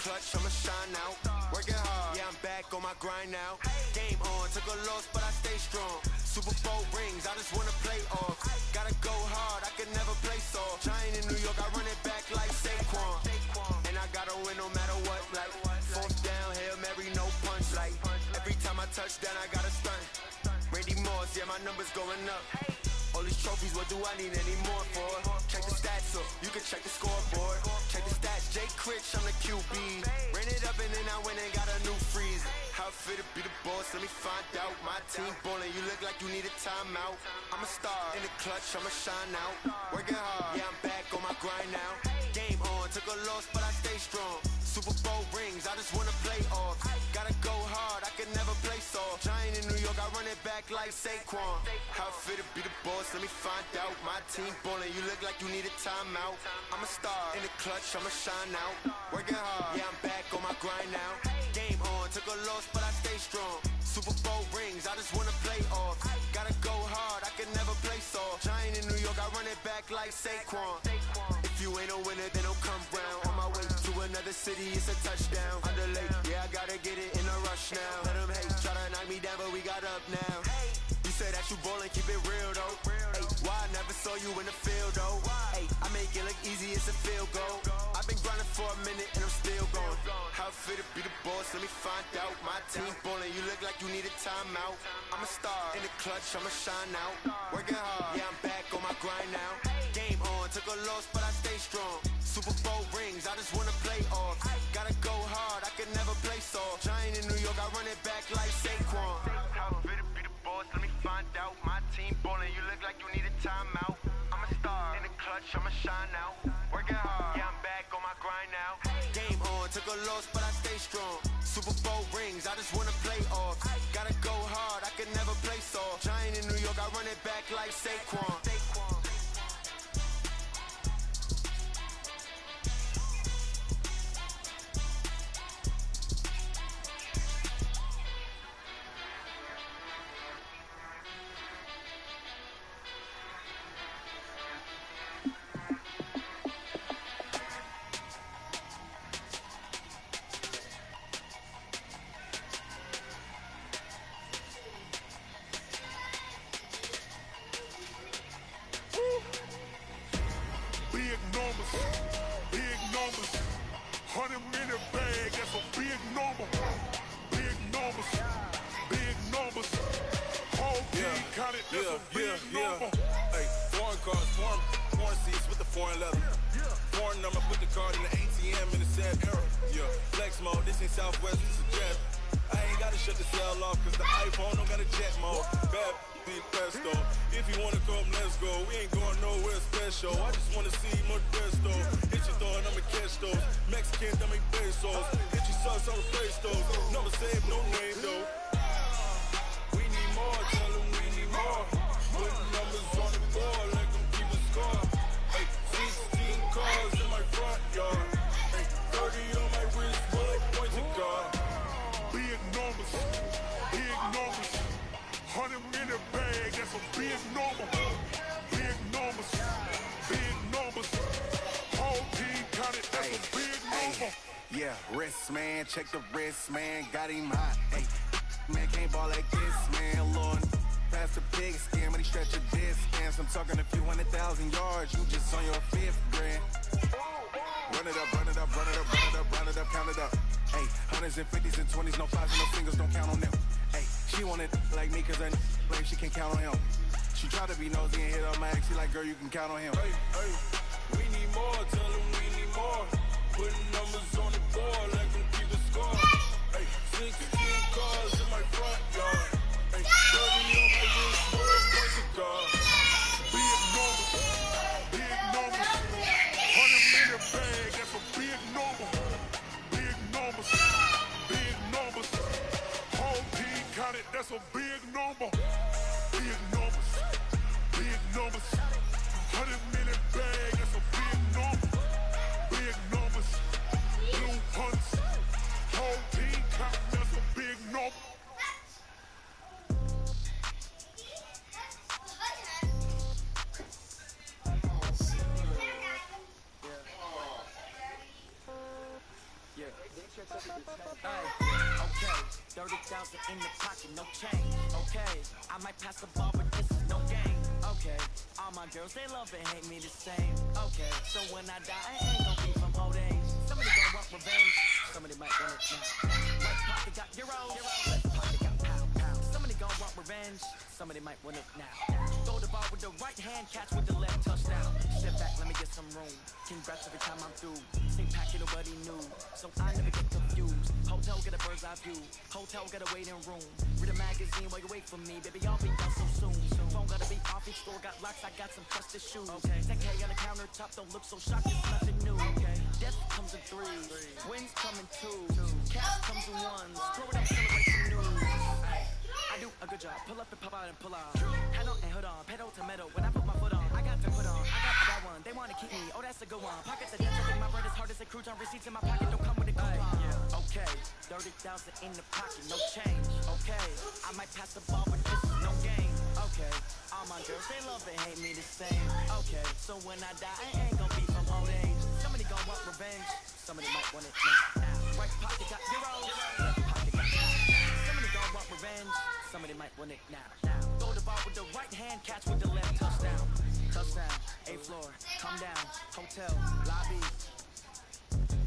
clutch, I'ma shine out. Working hard, yeah, I'm back on my grind now. Game on, took a loss, but I stay strong. Super Bowl rings, I just wanna play off. Gotta go hard, I can never play soft. Giant in New York, I run it back like Saquon. And I gotta win no matter what, like fourth down, Hail Mary, no punch. Like every time I touch down, I gotta stunt. Randy Moss, yeah, my numbers going up. All these trophies, what do I need any more for? Check the stats up, you can check the scoreboard. Check the stats, Jay Critch, I'm the QB. Ran it up and then I went and got a new freeze. How fit to be the boss, let me find out. My team ballin', you look like you need a timeout. I'm a star, in the clutch, I'ma shine out. Working hard, yeah, I'm back on my grind now. Game on, took a loss, but I stay strong. Super Bowl rings, I just wanna play off. Gotta go hard, I can never play soft. Giant in New York, I run it back like Saquon. How fit to be the boss, let me find out. My team ballin', you look like you need a timeout. I'm a star, in the clutch, I'ma shine out. Working hard, yeah, I'm back on my grind now. Game on, took a loss, but I stay strong. Super Bowl rings, I just wanna play off. Gotta go hard, I can never play soft. Giant in New York, I run it back like Saquon. If you ain't a winner, then don't come round. On my way to another city, it's a touchdown. Underlay, yeah, I gotta get it in a rush now. Let them hate, try to knock me down, but we got up now. You say that you ballin', keep it real though. Hey, why I never saw you in the field though? Hey, I make it look easy, it's a field goal. I've been grinding for a minute and I'm still going. How fit to be the boss, let me find out. My team ballin', you look like you need a timeout. I'm a star, in the clutch, I'ma shine out. Working hard, yeah, I'm back on my grind now. Game on, took a loss, but I stay strong. Super Bowl rings, I just wanna play off. Gotta go hard, I can never play soft. Giant in New York, I run it back like Saquon. How fit to be the boss, let me find out. My team ballin', you look like you need a timeout. I'm a star, in the clutch, I'ma shine out. Working hard, yeah, I'm back on my grind now. Game on, took a loss, but I stay strong. Super Bowl rings, I just wanna play off. Gotta go hard, I can never play soft. Giant in New York, I run it back like Saquon. Big numbers, big numbers. 100-minute bag, that's a big number. Big numbers, big numbers. Whole team counted, that's a big number. Hey, foreign cars, foreign seats with the foreign leather. Foreign number, put the card in the ATM in the sad era. Yeah, flex mode, this ain't Southwest, this is jet. I ain't gotta shut the cell off, cause the iPhone don't got a jet mode. Bad be pesto. If you wanna come, let's go. We ain't going nowhere special. I just wanna see more Modesto. Hit your thought, I'ma catch those. Mexican, I make pesos. Hit your sauce, I'll replace those. Number save, no name though. We need more, tell them we need more. Put numbers on the board, let them keep a score. Hey, 16 cars in my front yard. Hey, 30 on my wrist, bullet pointed guard. Big numbers, big numbers. 100-minute bag, that's a big number. Big numbers, big numbers. Whole team counted, that's a big number. Yeah, wrist man, check the wrist man, got him hot. Hey, man can't ball like this, man. Lord, pass the pig skin, but he stretch a distance. I'm talking a few 100,000 yards, you just on your 5th grand. Run it up, run it up, run it up, run it up, run it up, count it up. Hey, 100s and 50s and 20s, no 5s and no singles, don't count on them. Hey, she wanted like me cause her like she can count on him. She tried to be nosy and hit her max, she like, girl, you can count on him. Hey, hey, we need more, tell them we need more. Putting numbers on the board, let them keep a score. Hey, 16 cars in my front yard. Hey, 30 on my wrist, bullet pointed guard. Big numbers, big numbers. 100-minute bag, that's a big number. Big numbers, big numbers. Whole team counted, that's a big number. Big numbers, big numbers. 100-minute bag, that's a big number. Big numbers, blue punts. Whole team counted, that's a big number. Yeah. in the pocket, no change. Okay, I might pass the ball, but this is no game. Okay, all my girls, they love and hate me the same. Okay, so when I die, I ain't gon' be from old age. Somebody gon' want revenge, somebody might want it now. Right pocket got euros, left pocket got pound, pound. Somebody gon' want revenge, somebody might want it now. Throw the ball with the right hand, catch with the left, touchdown. Step back, let me get some room. Congrats every time I'm through. Same packet of what he knew, so I never get confused. Hotel get a bird's eye view, hotel get a waiting room. Read a magazine while you wait for me, baby, I'll be done so soon. Phone gotta be off, each store got locks, I got some trusted shoes. Okay, 10K on the countertop, don't look so shocked, it's nothing new. Okay, death comes in threes, wins come in twos, cash comes in ones, throw it up, celebrate some news. I do a good job, pull up and pop out and pull out. Hand on and hood on, pedal to metal, when I put my foot on, I got to put on, I got that one, they wanna keep me, oh that's a good one. Pockets are dense, I think my bread is hard as a crouton, receipts in my pocket don't come with a coupon. Okay, 30,000 in the pocket, no change. Okay, I might pass the ball, but this is no game. Okay, all my girls, they love and hate me the same. Okay, so when I die, I ain't gon' be from old age. Somebody gon' want revenge, somebody might want it now. Right pocket got euros, left pocket got pounds. Somebody gon' want revenge, somebody might want it now. Throw the ball with the right hand, catch with the left, touchdown. Touchdown, A floor, come down, hotel, lobby.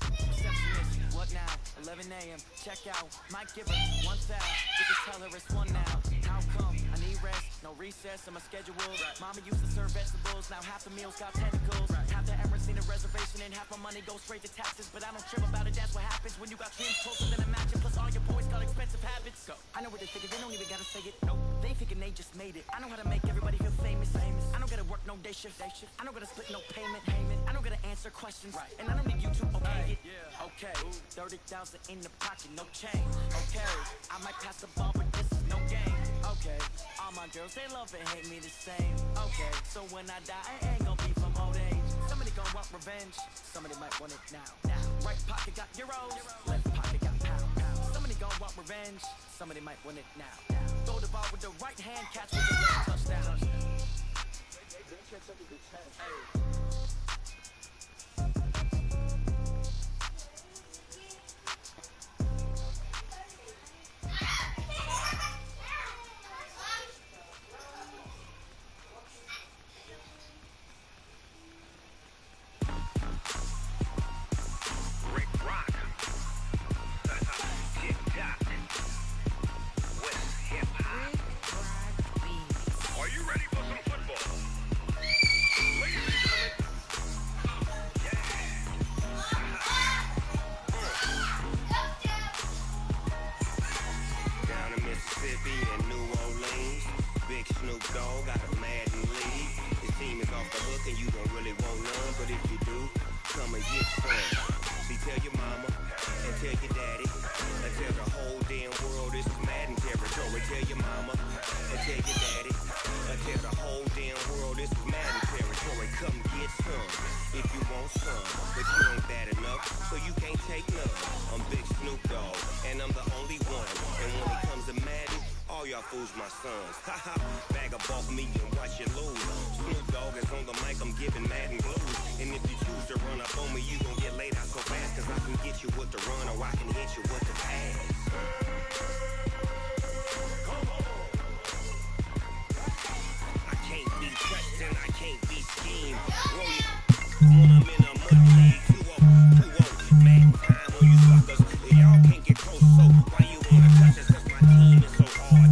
Receptionist, what now? 11 a.m. Check out. Might give her 1 foul. You can tell her it's 1 now. How come? I need rest. No recess in my schedule. Mama used to serve vegetables. Now half the meals got tentacles. Half the Emirates need a reservation and half my money goes straight to taxes. But I don't trip about it. That's what happens when you got dreams closer than a match. Plus all your boys got expensive habits. Go. I know what they figure. They don't even gotta say it. Nope. They thinking they just made it. I know how to make everybody feel famous. I don't gotta work no day shift. I don't gotta split no payment. I don't gotta answer questions. And I don't need you to okay it. Okay, 30,000 in the pocket, no change. Okay, I might pass the ball, but this is no game. Okay, all my girls, they love and hate me the same. Okay, so when I die, I ain't gon' be from old age. Somebody gon' want revenge, somebody might want it now. Right pocket got euros, left pocket got pound. Somebody gon' want revenge, somebody might want it now. Throw the ball with the right hand, catch with the left, touchdown. Hey. Fools my sons. Haha, bag up off me and watch you lose. Snoop Dogg is on the mic, I'm giving Madden blues. And if you choose to run up on me, you gon' get laid out so fast. Cause I can get you with the run or I can hit you with the pass. I can't be pressed and I can't be schemed. Roll you when I'm in a mud league. 2-0, Madden time on you suckers. Y'all can't get close, so why you wanna touch us? Cause my team is so hard.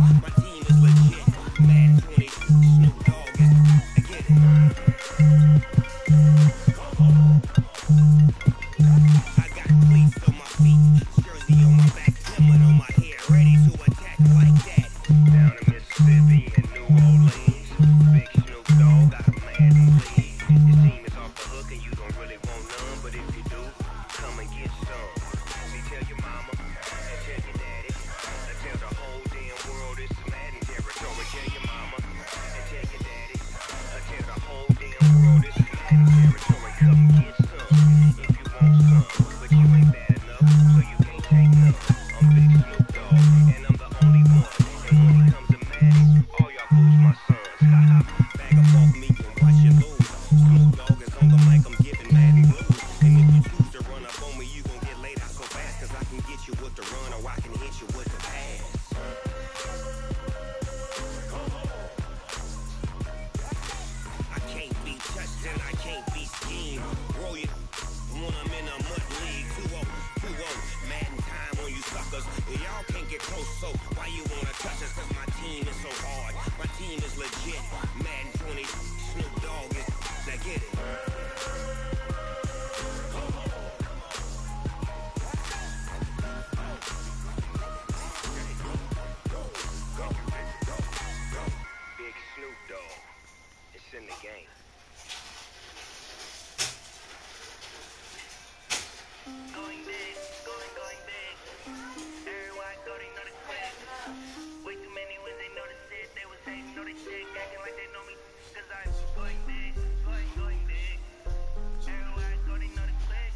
Cause I can get you with the run or I can hit you with the pass. legit. Madden 20, Snoop Dogg is that get it. Big Snoop Dogg, it's in the game. Going big, going big. Everywhere I go, they know the click. Way too many when they know the shit. They was hating, know they shit, acting like they know me. Cause I'm going big, going big. Everywhere I go, they know the click.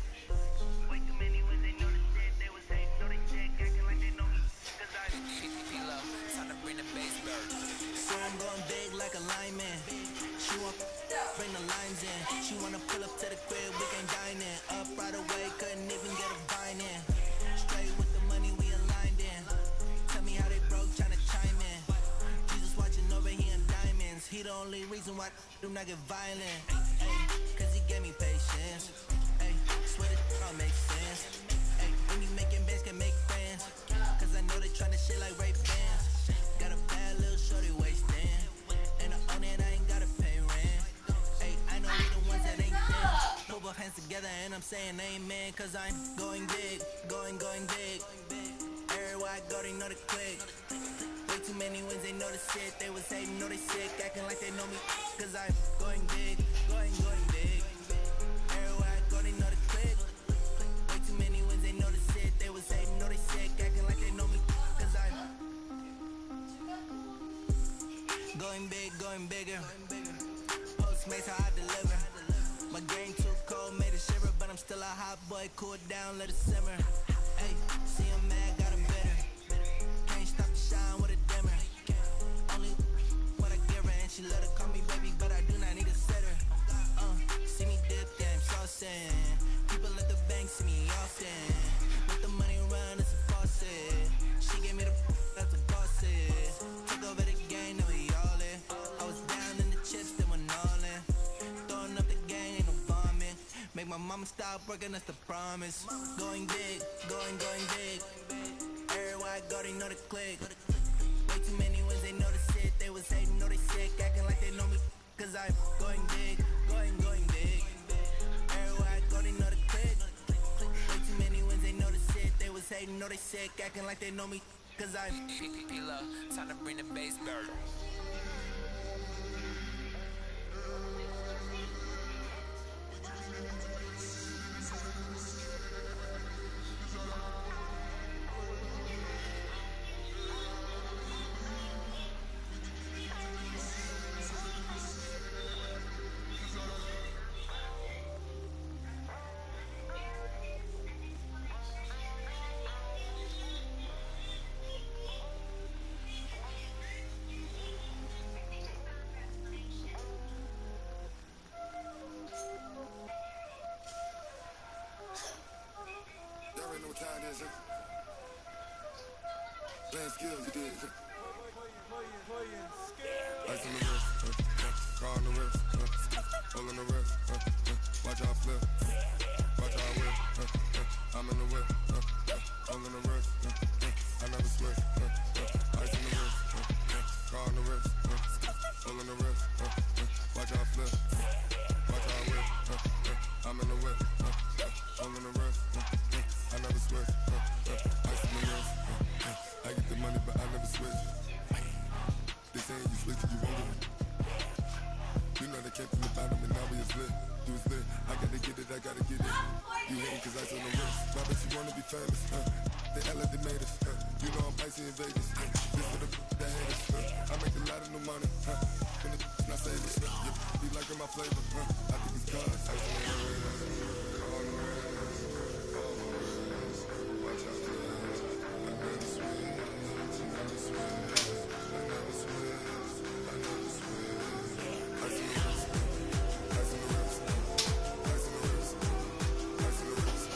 Way too many when they know the shit. They was hating, know they shit, acting like they know me. Cause I'm P-Love, time to bring the bass bird. So I'm going big like a lineman. She want bring the lines in. She wanna pull up to the crib, we can dine in. Up right away, couldn't even get a vine in. Straight with the money, we aligned in. Tell me how they broke, tryna chime in. Jesus watching over here in diamonds. He the only reason why do not get violent. Ay, cause he gave me patience. Ay, swear this all makes sense. Ay, when you making bands can make friends. Cause I know they tryna shit like rape bands. Got a bad little shorty wasting. And I own it, I ain't gotta pay rent. Ay, I know we the ones that ain't there. Put both hands together and I'm saying amen. Cause I'm going big, going big. Everywhere I go, they know the click. Way too many wins, they know the shit. They was hating, know they sick, acting like they know me. Cause I'm going big, going big. Everywhere I go, they know the click. Way too many wins, they know the shit. They was hating, know they sick, acting like they know me. Cause I'm going bigger. Postmates how I deliver. My game too cold, made it shiver. But I'm still a hot boy, cool it down, let it simmer. Hey, see him mad, got him bitter. Can't stop the shine with a dimmer. Only what I give her, and she let her call me baby, but I do not need a sitter. See me dip, damn saucin'. People at the bank see me often. With the money run, it's a faucet. She gave me the that's a boss it. Took over the game, now we all in. I was down in the chips, then went all in. Throwing up the gang, ain't no bombing. Make my mama stop working, that's the promise. Going big, going big. Everywhere I go, they know the click. Way too many wins, they know the shit. They was hating, know they sick, acting like they know me. Cause I'm going big, going big. Everywhere I go, they know the click. Way too many wins, they know the shit. They was hating, know they sick, acting like they know me. Cause I'm P-Love, time to bring the bass bird. Y'all already know what time it is, huh? Playing skills, you did. Ice on the wrist, car on the wrist, hole in the wrist, watch how I flip, watch how I whip, I'm in the whip, hole in the wrist, I never switch, ice on the wrist, car on the wrist, hole in the wrist, watch how I flip, watch how I whip, I'm in the whip, hole in the wrist, I never switch, ice on the wrist, I get the money but I never switch. They saying you switch, you won't get it. You know they came from the bottom and now we is lit. You was lit, I gotta get it, I gotta get it. You hating cause ice on the wrist. Why bet you wanna be famous, They act like they made us, You know I'm icy in Vegas, This for the that hate us, I make a lot of new money, When it's not saving, You liking my flavor, I think it's cause ice on the wrist, on the wrist, on the wrist. Watch out for this, I never switch, I never switch. I never switch, I never switch. Ice on the wrist, ice on the wrist, ice on the wrist, ice on the wrist, ice on the wrist,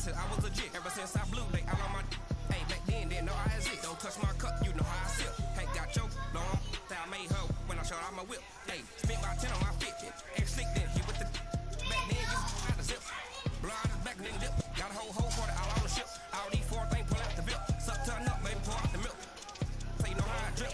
said I was legit. Ever since I blew, they all on my. Hey, back then, didn't know I exist. Don't touch my cup, you know how I sip. Hey, got choked, long. That I made her when I showed out my whip. Hey, spent about 10 on my 50. Ex-slick then, he with the. Back then, you had the zip. Blind is back then, dip. Got a whole party all on the ship. All these 4 things pull out the bill. Suck, turn up, baby, pour out the milk. So you know how I drip.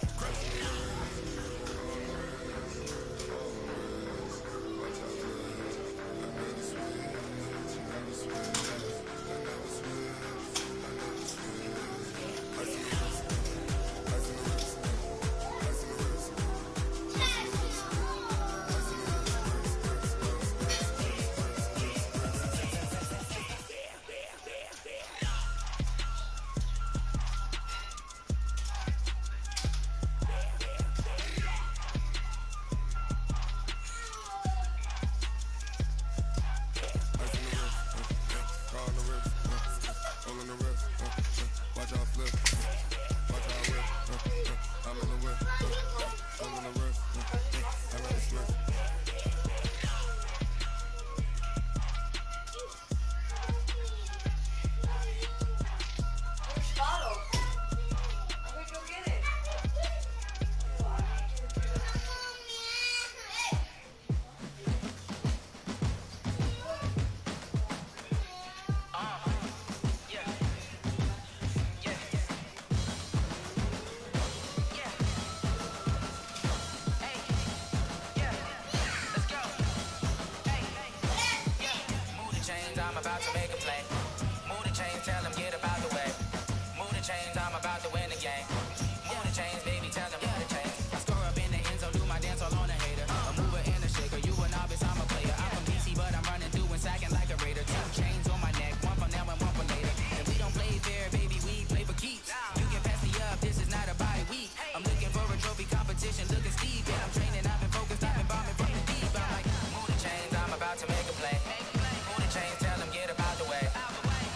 I'm about to make a play. Move the chains, tell them get up out the way. Move the chains, I'm about to win the game. Move the chains, baby, tell them move the chains. I score up in the end zone, do my dance all on a hater. A mover and a shaker, you a novice, I'm a player. I'm from DC, but I'm running through and sacking like a raider. 2 chains on my neck, one for now and one for later. And we don't play fair, baby, we play for keeps. You can pass me up, this is not a bye week. I'm looking for a trophy competition, looking steep. Yeah, I'm training, I've been focused, I've been bombing from the deep. I'm like, move the chains, I'm about to make a play. Move the chains, tell them get up out the way.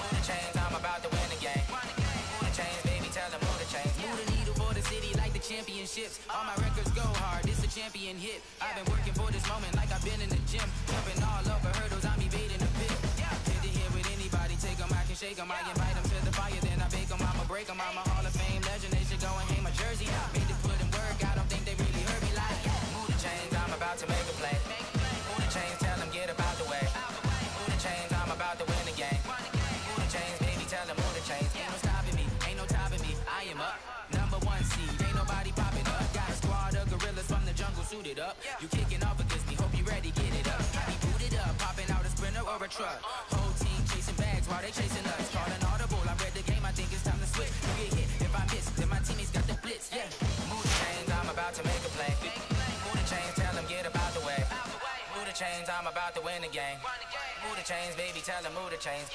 Move the chains, I'm about to win the game. Move the chains, baby, tell them move the chains. Move the needle for the city like the championships. All my records go hard, this a champion hit. I've been working for this moment like I've been in the gym. Jumping all over hurdles, I'm evading the pit. Hit to hit with anybody, take them, I can shake them. I invite them to the fire, then I bake them. I'ma break them, I'm a Hall of Fame legend. They should go and hang my jersey. Made to put in work, I don't think they really heard me like. Move the chains, I'm about to make a play. Move the chains, tell them get up out the way. Move the chains, I'm about to win the game. Move the chains, baby, tell them move the chains. Ain't no stopping me, ain't no topping me. I am up, number 1 seed. Ain't nobody popping up. Got a squad of gorillas from the jungle suited up. You kicking off against me, hope you ready, get it up. Be booted up, popping out a sprinter or a truck. Whole team chasing bags while they chasing us. Calling audible, I read the game, I think it's time to switch. You get hit, if I miss, then my teammates got the blitz. Yeah, move the chains, I'm about to make a play. Move the chains, tell them get up out the way. Move the chains, I'm about to win the game. Move the chains, baby, tell them move the chains.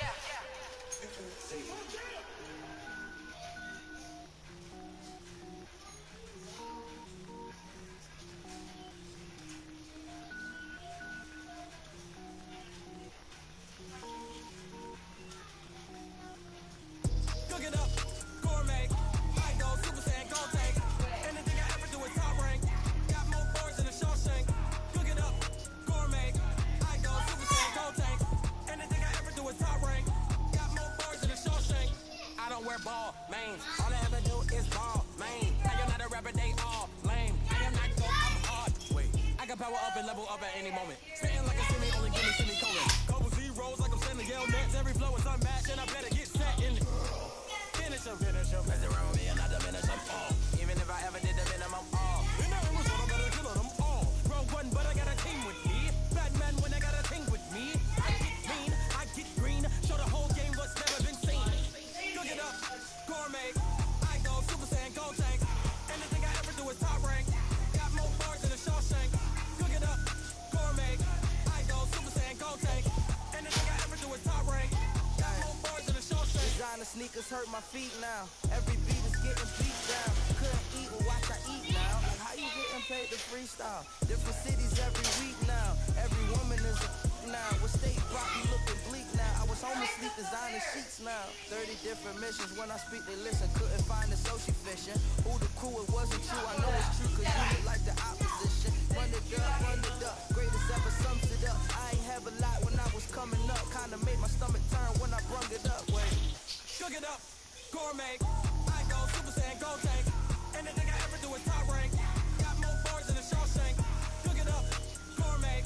Cook it up, gourmet. I go Super Saiyan, gold tank. Anything I ever do is top rank. Got more boards than a Shawshank. Cook it up, gourmet. I go Super Saiyan, gold tank. Anything I ever do is top rank. Got more boards than a Shawshank. I don't wear ball, man. All I ever do is ball, man. I am not a rapper, they all lame. I am not go, I'm hard. Wait, I can power up and level up at any moment. Spitting like a semi, only give me semicolon. Couple zeros like I'm sending yell nets. Every flow is unmatched, and I better get set in it. Finish him, mess around with me and I diminish them all. Even if I ever did the minimum all. In the end result, I better kill them all. Rogue one, but I got a team with me. Batman when I got a team with me. I get mean, I get green. Show the whole game what's never been seen. Cook it up, gourmet. I go Super Saiyan, gold tank. Anything I ever do is top rank. Got more bars than a Shawshank. Cook it up, gourmet. I go Super Saiyan, gold tank. Anything I ever do is top rank. Got more bars than a Shawshank. Designer sneakers hurt my feet now. Every beat is getting beat down. Couldn't eat, well, watch I eat now. How you getting paid to freestyle? Different cities every week now. Every woman is a now. With state property looking bleak now. I was home asleep designing sheets now. 30 different missions. When I speak, they listen. Couldn't find the social fishing. Who the crew? It wasn't you. I know it's true, cause you look like the opposition. Run it up. Greatest ever sums it up. I ain't have a lot when I was coming up. Kinda made my stomach turn when I brung it up. Cook it up, gourmet. I go Super Saiyan, gold tank. Anything I ever do is top rank. Got more bars than a Shawshank. Cook it up, gourmet.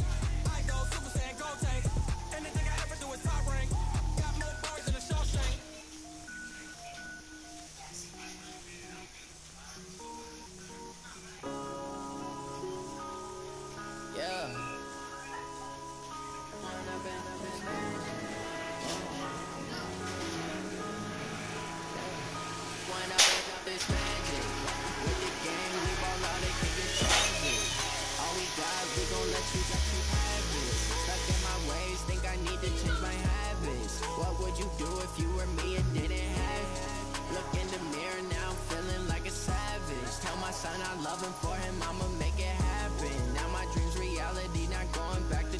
I go Super Saiyan, gold tank. Anything I ever do is top rank. Got more bars than a Shawshank. Yeah. When I pick up this magic, with the gang, we ball out, they can get tragic. All we got, we gon' let you have it. Stuck in my ways, think I need to change my habits. What would you do if you were me and didn't have it? Look in the mirror now, feeling like a savage. Tell my son I love him, for him I'ma make it happen. Now my dream's reality, not going back to.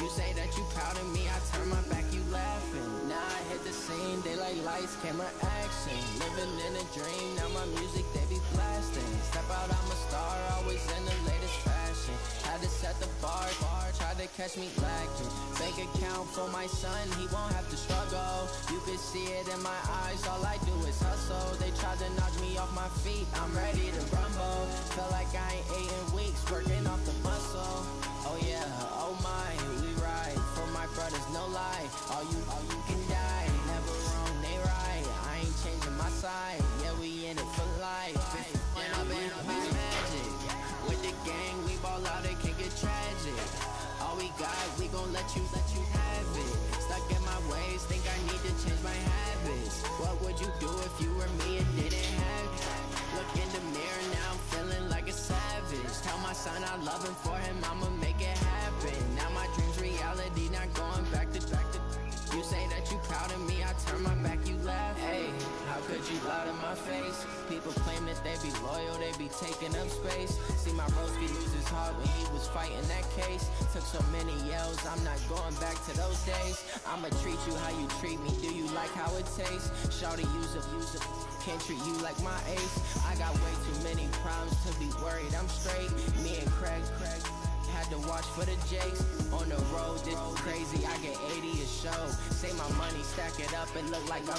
You say that you proud of me, I turn my back, you laughing. Now I hit the scene, they like lights, camera, action. Living in a dream, now my music, they be blasting. Step out, I'm a star, always in the latest fashion. Had to set the bar, tried to catch me lacking. Bank account for my son, he won't have to struggle. You can see it in my eyes, all I do is hustle. They tried to knock me off my feet, I'm ready to rumble. Feel like I ain't ate in weeks, working off the muscle. Oh yeah, oh my, we ride for my brothers, no lie. All you can die, never wrong, they right. I ain't changing my side, yeah, we in it for life. When I'm in magic, with the gang, we ball out, it can get tragic. All we got, we gon' let you have it. Stuck in my ways, think I need to change my habits. What would you do if you were me and didn't have it? Look in the mirror now, feeling like a savage. Tell my son I love him, for him I'ma make it happen. Now my dream's reality, not going back to. You say that you proud of me, I turn my back, you laugh. Hey, how could you lie to my face? People claim that they be loyal, they be taking up space. See my broski lose his heart when he was fighting that case. Took so many yells, I'm not going back to those days. I'ma treat you how you treat me, do you like how it tastes? Shawty, use it, can't treat you like my ace. I got way too many problems to be worried, I'm straight. Me and Craig had to watch for the Jakes. On the road, this crazy, I get 80 a show. Say my money, stack it up and look like I'm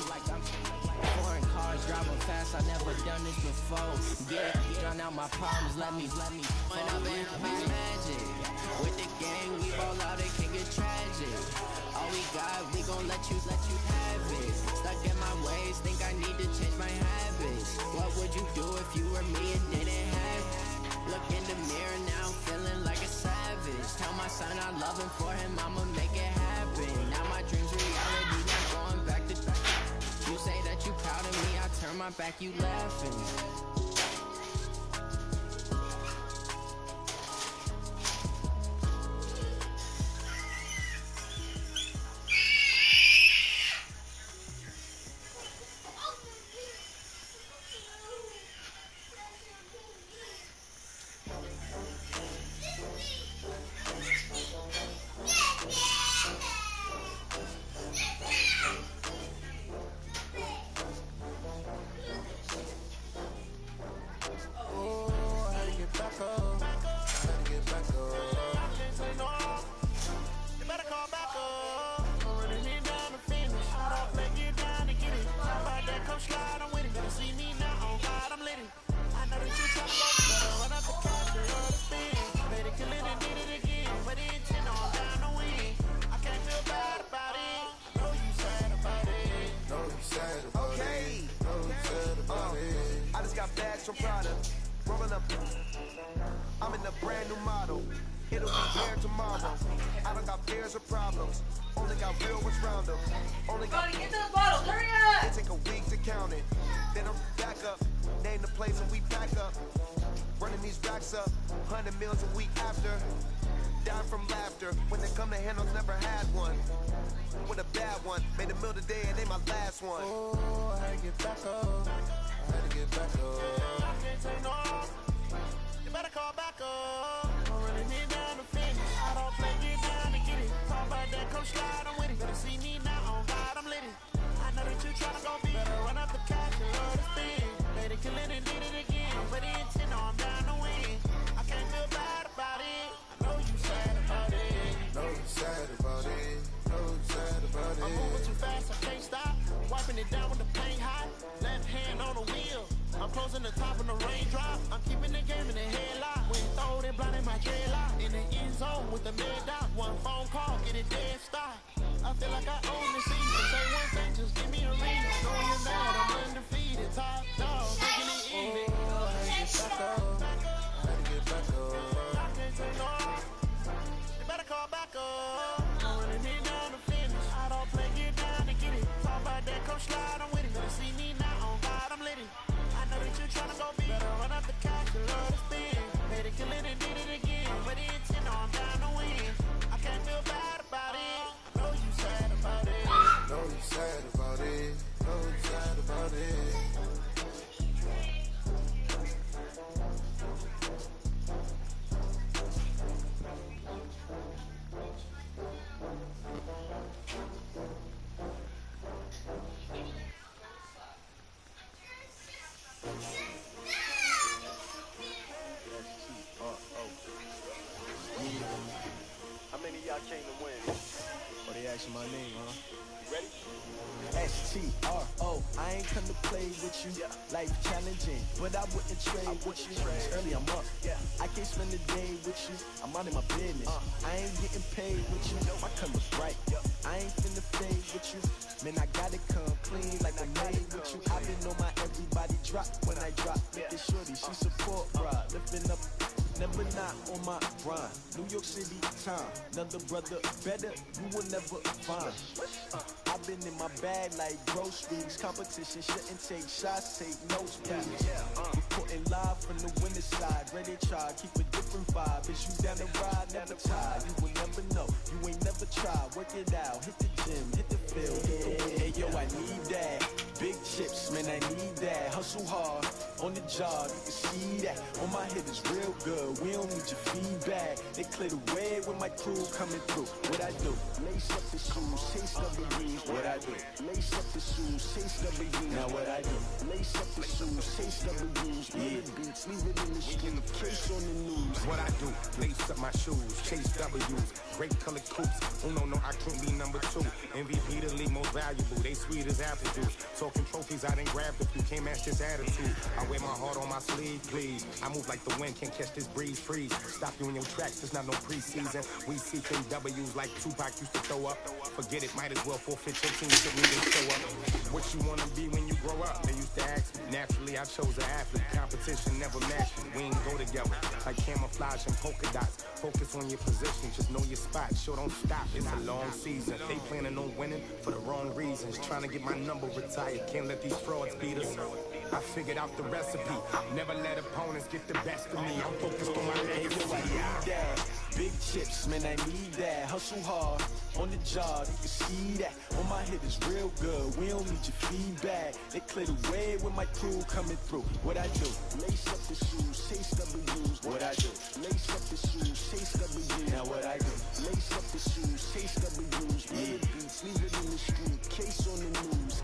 foreign cars, driving fast, I never done this before. Yeah, drown out my problems, let me when I'm in magic. With the gang, we ball out, it can get tragic. All we got, we gon' let you have it. Stuck in my ways, think I need to change my habits. What would you do if you were me and didn't have it? Look in the mirror now, feeling like a savage. Tell my son I love him, for him I'ma make it happen. Now my dream's reality, not going back to. You say that you proud of me, I turn my back, you laughing. I'm in a brand new model. It'll be here tomorrow. I don't got fears or problems. Only got real ones round them. Only got get to the bottle. Hurry up! It take a week to count it. Then I'm back up. Name the place and we pack up. Running these racks up. 100 meals a week after. Down from laughter. When they come to handles, never had one. With a bad one. Made a meal today and they my last one. Oh, I had to get back up. I had to get back up. I can't take no. You better call back up. I'm running it down to finish. I don't play, get down to get it. Talk about that, come slide, I'm with it. Better see me now, on God, I'm lit it. I know that you tryna go big. Better run up the cash and run the spin. Better kill it and did it again. I'm ready and 10, no, I'm down to win. I can't feel bad about it. I know you sad about it. Know you sad about it. Know you sad about it. I'm moving too fast, I can't stop. Wiping it down with the top of the raindrop. I'm keeping the game in the headlock. When throw it blind in my dreadlock. In the end zone with the mid dot. One phone call, get it dead stop. I feel like I own the season. Say one thing, just give me a reason. Knowing you're mad, I'm undefeated. Top dog, taking it easy. Oh, I had to get back up. I had to get back up. I can't say no. You better call back up. I'm running it down to finish. I don't play, get down to get it. Talk about that, come slide, I'm with it. Better see me now, on God, I'm lit it. I know that you're trying to go big. Better run up the cash, you love to spin. Made it, kill it, and did it again. But the intent, no, I'm down to win. I can't feel bad about it. I know you sad about it. Know you sad about it. Know you sad about it. How many of y'all came to win? Or they asking my name, huh? You ready? STRO, I ain't come to play with you. Life challenging, but I wouldn't trade with you. Early I'm up, I can't spend the day with you. I'm out in my business. I ain't getting paid with you. My color's bright. I ain't finna fade with you. Man, I gotta come clean like I made with you. I been on my everybody drop when I drop. Look at shorty, she support, bruh. Lifting up. Never not on my grind. New York City time. Another brother better, you will never find. I've been in my bag like groceries. Competition shouldn't take shots, take notes, please. Reporting live from the winner side. Ready to try, keep a different vibe. Is you down the ride, never tired. You will never know, you ain't never tried. Work it out, hit the gym, hit the field. Hey yo, I need that. Big chips, man, I need that. Hustle hard, on the job, you can see that. On my head is real good, we don't need your feedback. They clear the way with my crew coming through. What I do? Lace up the shoes, chase W's. What I do? Lace up the shoes, chase W's. Now what I do? Lace up the shoes, chase W's. Yeah, beats, leave it in the street, case on the news. What I do? Lace up my shoes, chase W's. Great colored coops. Oh no, I can't be number 2. MVP the league most valuable. They sweet as apple juice. Talking trophies, I done grabbed a few. Can't match this attitude. I wear my heart on my sleeve, please. I move like the wind, can't catch this breeze, freeze. Stop you in your tracks, there's not no preseason. We seeking W's like Tupac used to throw up. Forget it, might as well forfeit your team, shouldn't even show up. What you wanna be when you grow up? They used to ask me. Naturally, I chose an athlete. Competition never matched me. We ain't go together like camouflage and polka dots. Focus on your position, just know your spot. Sure, don't stop, it's a long season. They planning on winning for the wrong reasons. Trying to get my number retired, can't let these frauds beat us. I figured out the recipe. Never let opponents get the best of me. I'm focused on my legacy. I need that. Big chips, man, I need that. Hustle hard, on the job, you can see that. On my head is real good, we don't need your feedback. They clear the way with my crew coming through. What I do? Lace up the shoes, chase W's. What I do? Lace up the shoes, chase W's. Now what I do? Lace up the shoes, chase W's. Yeah, beats, leave it in the street, case on the news.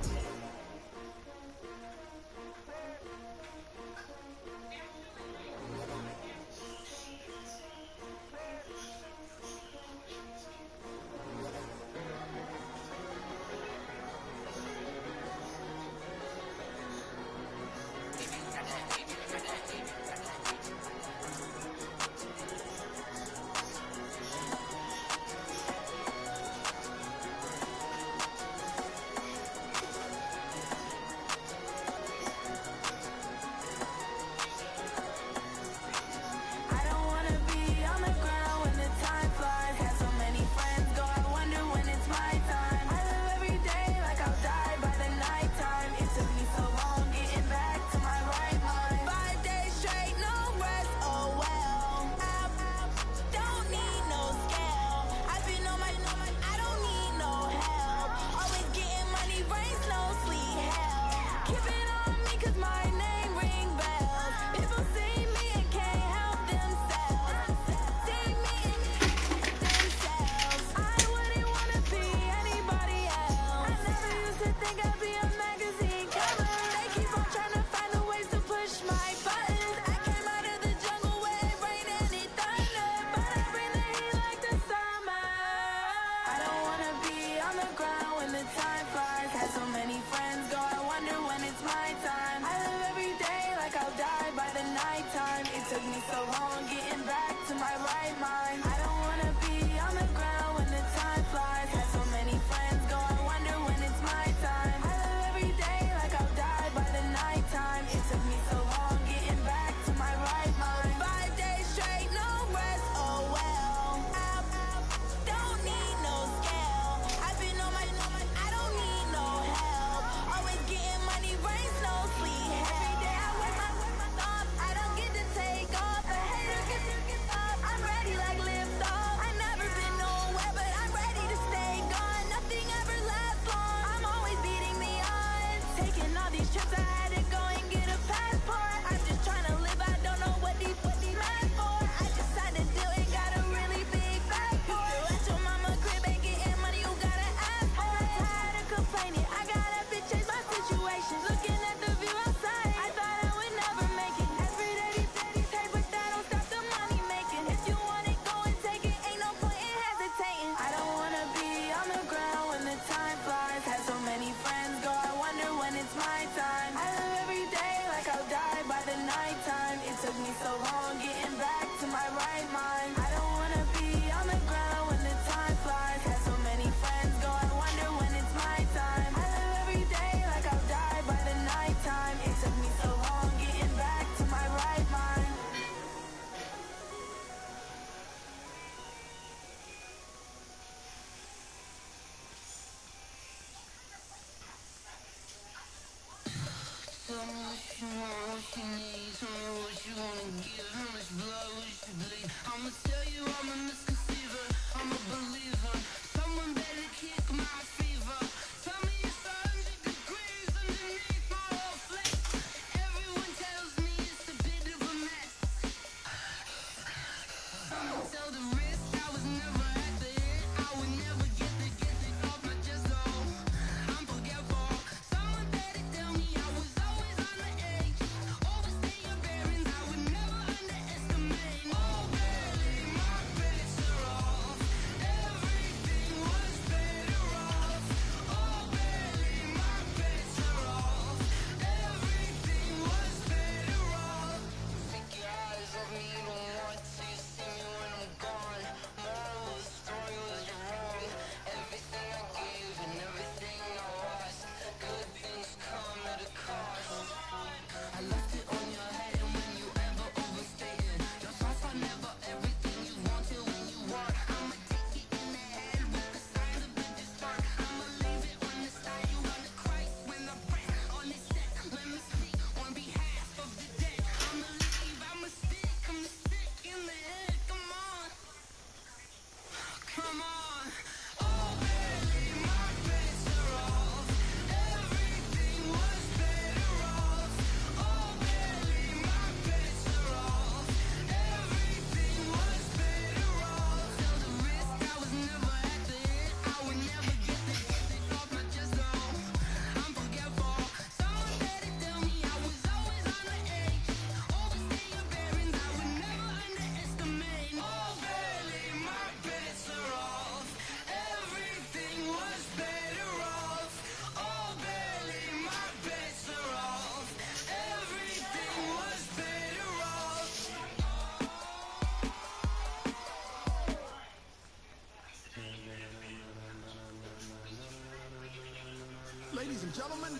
Ladies and gentlemen.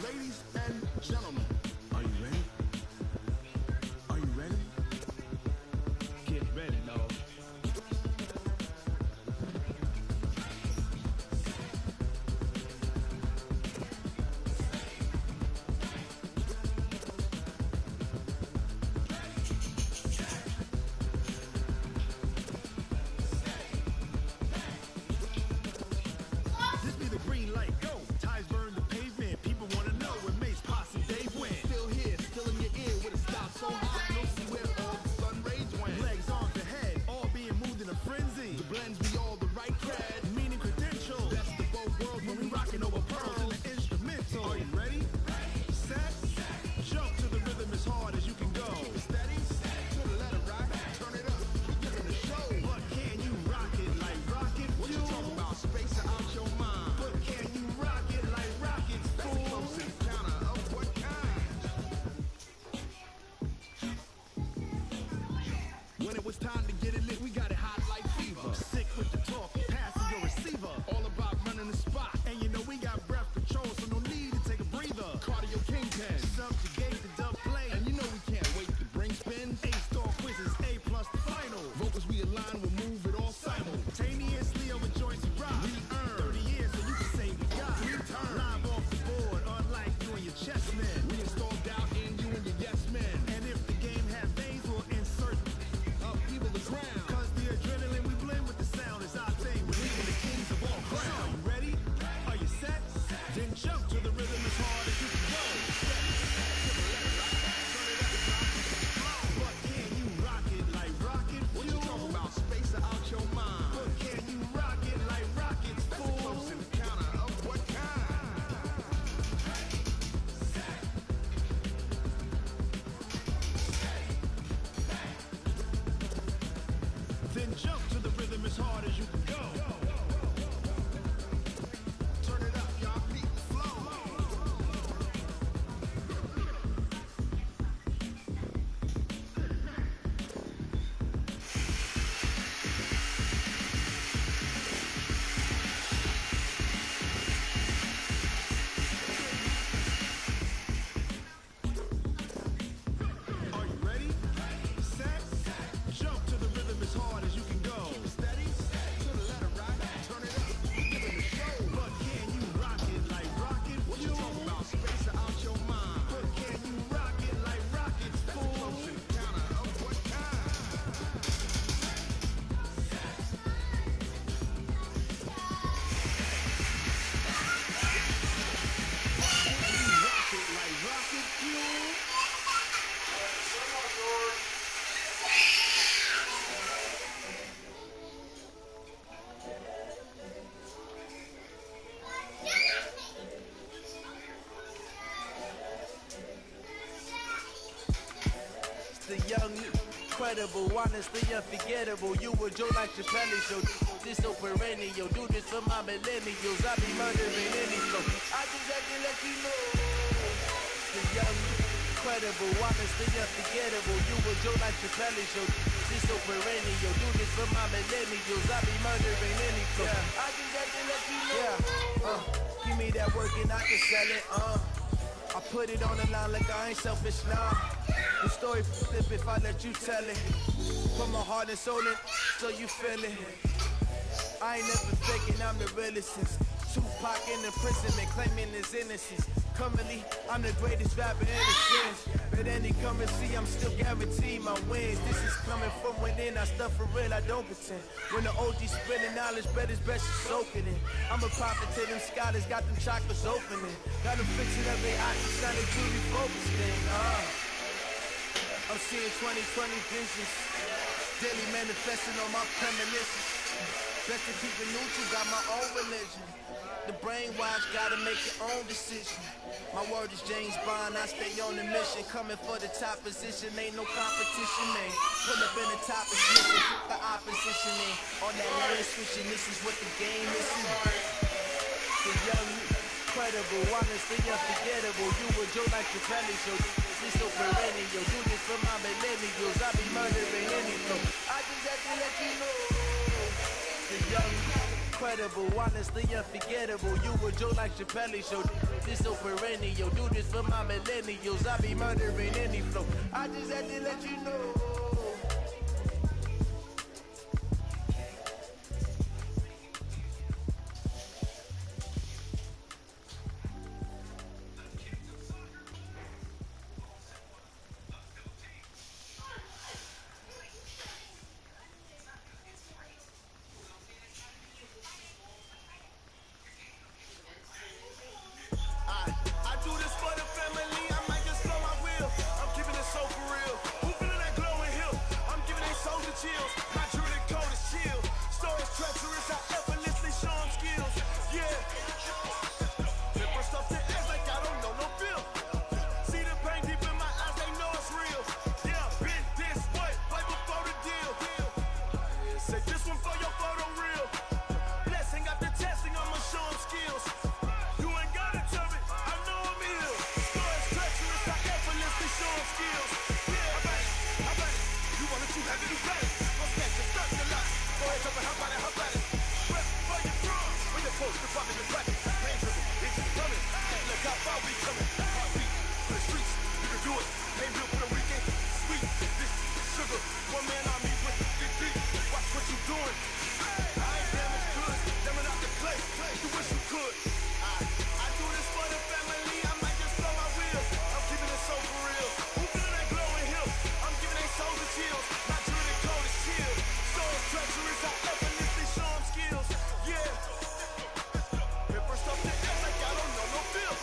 Ladies and gentlemen. Are you ready? Are you ready? Get ready, dog. This be the green light, go. Ties burn the pavement. People wanna know where Mace, Posse, Dave went. Still here, still in your ear with a stop so hot. No see where all the sun rays went. Legs, arms, ahead, all being moved in a frenzy. The blends be all the right cred, meaning credentials. Best of both worlds when we rocking over pearls in the instrumental. Are you ready? Set, jump to the rhythm as hard as you can go. Steady, to the letter right, turn it up, give it a show. But can you rock it like rocket fuel? What you talking about? Space out your mind. But can you rock it like rockets, fool? That's a close encounter of what kind? When it was time to get it lit, we got it hot like fever. Sick with the talk, passing your receiver. All about running the spot. And you know we got breath control, so no need to take a breather. Cardio kingpin, subjugate the dub play. And you know we can't wait to bring spins. A-star quizzes, A plus the final. Vocals we align, we'll move it all simultaneously over joints we rock. We earn 30 years, so you can say we got. Return live off the board, unlike you and your chess men. We install doubt in you and your yes men. And if the game has veins, we'll insert up people the ground. Cause the adrenaline we blend with the sound is our thing. We're leaving the kings of all ground. Are you ready? Are you set? Then jump to the rhythm as hard as you can go. Steady, to the left, right, turn it up, drop it slow. But can you rock it like rocket fuel? What you talking about? Space out your mind. But can you rock it like rockets, fool? That's a close encounter of what kind? Then jump to the rhythm as hard as you can go. Turn it up, y'all. Beat the flow. Are you ready? Set, jump to the rhythm as hard as you can go. Steady, to the letter right, turn it up, give it a show. But can you rock it like rocket fuel? What you talking about? Space out your mind. But can you rock it like rockets, fool? That's a close encounter of what kind? Can you rock it like rocket fuel? The young, incredible, honestly unforgettable. You were Joe like Chappelle show. This so perennial. Do this for my millennials. I be murdering any flow. I just had to let you know. The young, incredible, honestly unforgettable. You were Joe like Chappelle show. This so perennial. Do this for my millennials. I be murdering any flow. I just had to let you know. Give me that work and I can sell it. I put it on the line like I ain't selfish now. The story flip if I let you tell it. Put my heart and soul in, so you feel it. I ain't never faking, I'm the realest since Tupac in imprisonment, claiming his innocence. Currently, I'm the greatest rapper in the sense. But any currency, I'm still guaranteed my wins. This is coming from within, I stuff for real, I don't pretend. When the OG spinning knowledge, bet it's best to soak it in. I'm a prophet to them scholars, got them chakras opening. Got them fixing up their eyes, sounding truly focused in. I'm seeing 2020 visions, daily manifesting on my premonitions. Best to keep it neutral, got my own religion. The brainwash, gotta make your own decision. My word is James Bond, I stay on the mission. Coming for the top position, ain't no competition, man. Pull up in the top position, put the opposition in. On that lane switching, this is what the game is. The young, incredible, honestly unforgettable. You were Joe like Chappelle show. This so perennial, do this for my millennials. I be murdering any flow. I just had to let you know. The young, incredible, honestly unforgettable. You a Joe like Chappelle show. This so perennial. Do this for my millennials. I be murdering any flow. I just had to let you know. I do this for the family, I might just blow my wheel. I'm keeping it so for real. Who feeling that glowing hill? I'm giving they soldier chills. My jewelry coat is chill. Stories treacherous, I effortlessly show them skills. Yeah. Different stuff to act like I don't know no feel. See the pain deep in my eyes, they know it's real. Yeah, been this way, way before the deal. Say this one for your photo reel. Blessing after testing, I'ma show them skills. You ain't gotta tell me, I know I'm ill. Stories treacherous, I effortlessly show them skills. Yeah, how about it? You want it, you have it, you got it. Go snatch it, stuck the lot. Go ahead, jump it, how about it, how about it? Rep for your drum. When you're close, you're popping your bracket. Rain drizzle, it's just coming. Look how far we coming. Heartbeat for the streets, you can do it. Ain't built for the weekend. Sweet, this sugar. One man on me with the deep. Watch what you doing. I ain't damaged goods, damn it out the clay. You wish you could. I do this for the family, I might just blow my wheel. I'm keeping it so for real. Who feeling that glowing hill? I'm giving they soldier chills. My jewelry coat is chill. Stories treacherous, I effortlessly show them skills. Yeah. Paper stuff to act like I don't know no feel.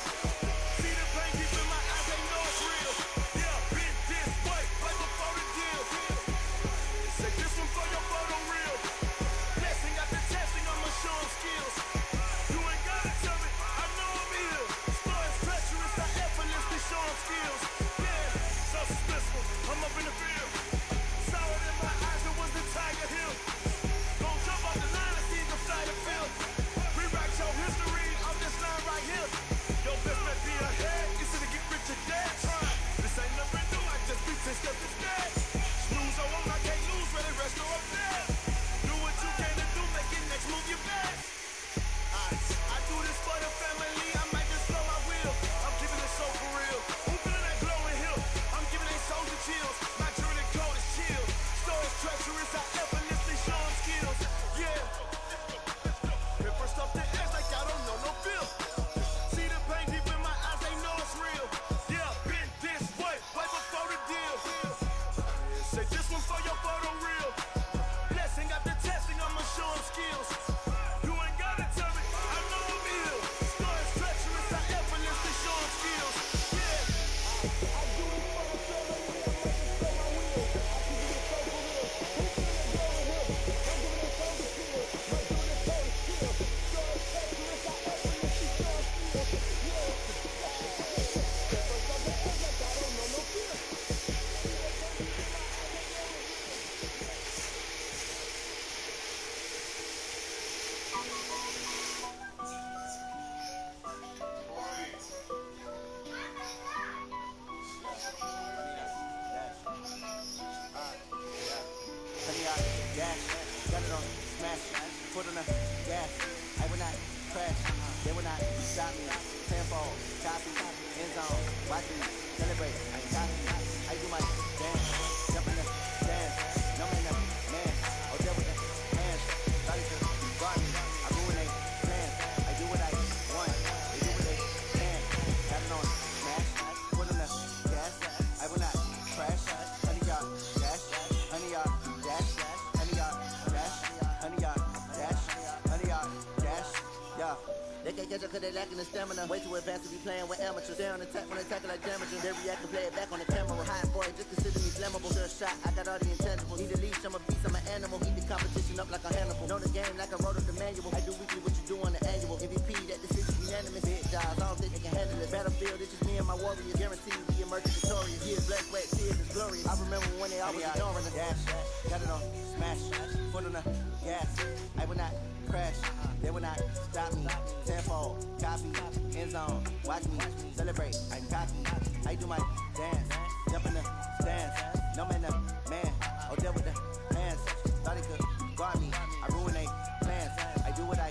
See the pain deep in my eyes, they know it's real. Yeah, been this way, right before the deal. Say this one for your photo reel. Blessing after testing, I'ma show them skills. You ain't gotta tell me, I know I'm ill. Stories treacherous, I effortlessly show them skills. Yeah, so suspenseful, I'm up in the field. Solid in my eyes, it was the Tiger Hill. Don't jump off the line and see the fly the field. Rewrite your history off this line right here. Your best bet be ahead, it's to get rich or dead. This ain't nothing new, I just be 10 steps instead. Snooze or won't, I can't lose, ready, rest or up there. Do what you can to do, make it next move your best. I do this for the family, I might just blow my wheel. I'm keeping it so for real. Who feeling that glowing hill? I'm giving they soldier chills. My jewelry coat is chill. Stories treacherous, I effortlessly show them skills. Yeah. Paper stuff to act like I don't know no feel. See the pain deep in my eyes, they know it's real. Yeah, been this way, way before the deal. Say this one for your photo reel. Blessing after testing, I'ma show them skills. You ain't gotta tell me, I know I'm ill. Stories treacherous, I effortlessly show them skills. Yeah. I do this for the family, I might just blow my wheel. I keep it so for real. Who feeling that glowing hill? I'm giving it soldier chills. My jewelry coat is chill. Stories treacherous, I effortlessly show them skills. Yeah. Paper stuff to act like I don't know no fear. Honey, I dash, got it on, smash, foot on the gas. I will not crash, they will not stop me. Tenfold, copy, end zone, watch me celebrate. I copy, I do my dance, jump in the dance. No man, no man, oh there with the hands. Body to guard me, I ruin they plans. I do what I want, they do what they can. Got it on, smash, foot on the gas. I will not crash, honey, y'all dash, honey, y'all dash, honey, y'all dash, honey, y'all dash, honey, y'all dash, yeah. They can't catch up cause they lacking the stamina. Way too advanced to be playing with amateurs. Stay on attack when they tackle like damaging. They react and play it back on the camera. High boy, just consider me flammable. Sure shot, I got all the intangibles. Need a leash, I'm a beast, I'm an animal. Eat the competition up like a Hannibal. Know the game like I wrote up the manual. I do weekly what you do on the annual. MVP, that decision unanimous. Big jobs, I don't think they can handle it. Battlefield, it's just me and my warriors. Guaranteed we emerge victorious. Years, blood, sweat, tears, it's glorious. I remember when they always ignoring the dash. Got it on, smash, foot on the gas. I will not crash, they will not stop me. Tenfold, copy, end zone, watch me celebrate. I copy, I do my dance, jump in the stands. No man, no man, oh there with the hands. Thought he could guard me, I ruin they plans. I do what I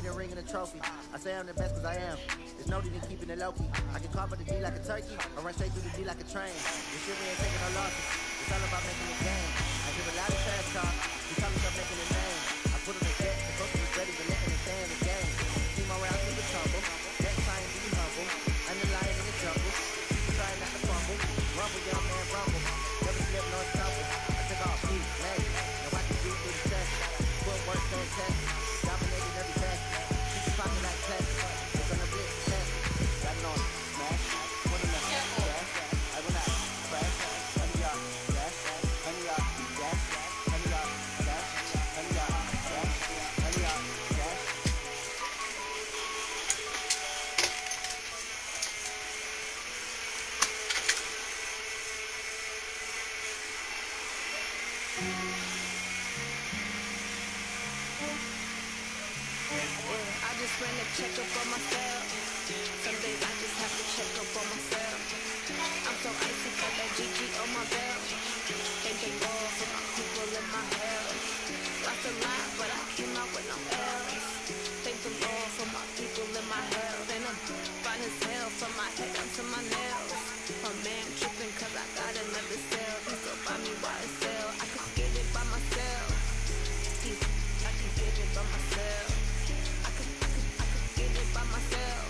a ring and a trophy. I say I'm the best cause I am. There's no need in keeping it low-key. I can carve up the D like a turkey, or run straight through the D like a train. This shit we ain't taking no losses. It's all about making a game. I give a lot of trash talk. We tell myself making a name. I put on the jet, the coach is ready to let me stay in the game. Team around to the tumble. Next time be humble. I'm the lion in the jungle. People trying not to fumble. Rumble, young man, rumble. Never slip nor stumble. I took off feet, legs. Now I can beat through the test. Footwork, fantastic. Dominated every test. Keep your pocket like test. It's on the blitz test. Got it on smash. Put in the dash. I will not crash. 100 yard dash. 100 yard dash. 100 yard dash. 100 yard dash. 100 yard dash. I just ran a checkup on myself. Some days I just have to check up on myself. I'm so icy, got that GG on my belt. Thank the Lord for my people in my hell. Lost a lot, but I came out with no L's. Thank the Lord for my people in my hell. And I'm fine as hell from my head down to my nails. My man tripping cause I got another cell. He still buy me YSL. I could get it by myself. I could get it by myself. I could get it by myself.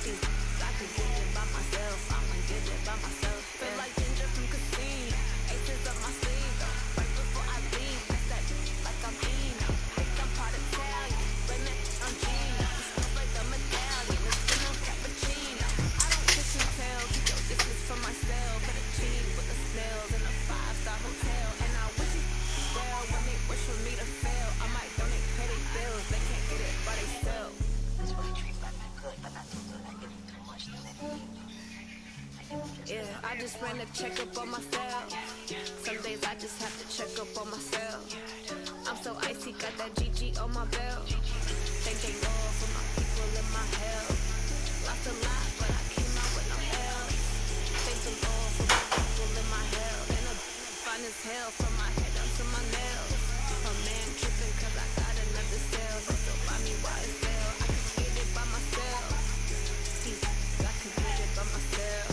I could get it by myself. I'ma get it by myself. Feel like ginger from Casino. Aces up my sleeve though. Right before I leave, that's that like I'm Eno. Think I'm part Italian, but I'm Gino. It smells like a medallion. It's been on cappuccino. I don't kiss and tell. Yo, this is for myself. For the cheese with the snails in a 5-star hotel. And I wish it well when they wish for me to fail. I might donate petty bills. They can't get it by themselves. That's why I treat my man good, but not too good. I give him too much to live. Yeah, I just ran a checkup on myself. Some days I just have to check up on myself. I'm so icy, got that GG on my belt. Thank the Lord for my people in my hell. Lost a lot, but I came out with no L's. Thank the Lord for my people in my hell. And I'm fine as hell from my head down to my nails. My man tripping cause I got another cell. They still buy me YSL. I could get it by myself. I could get it by myself.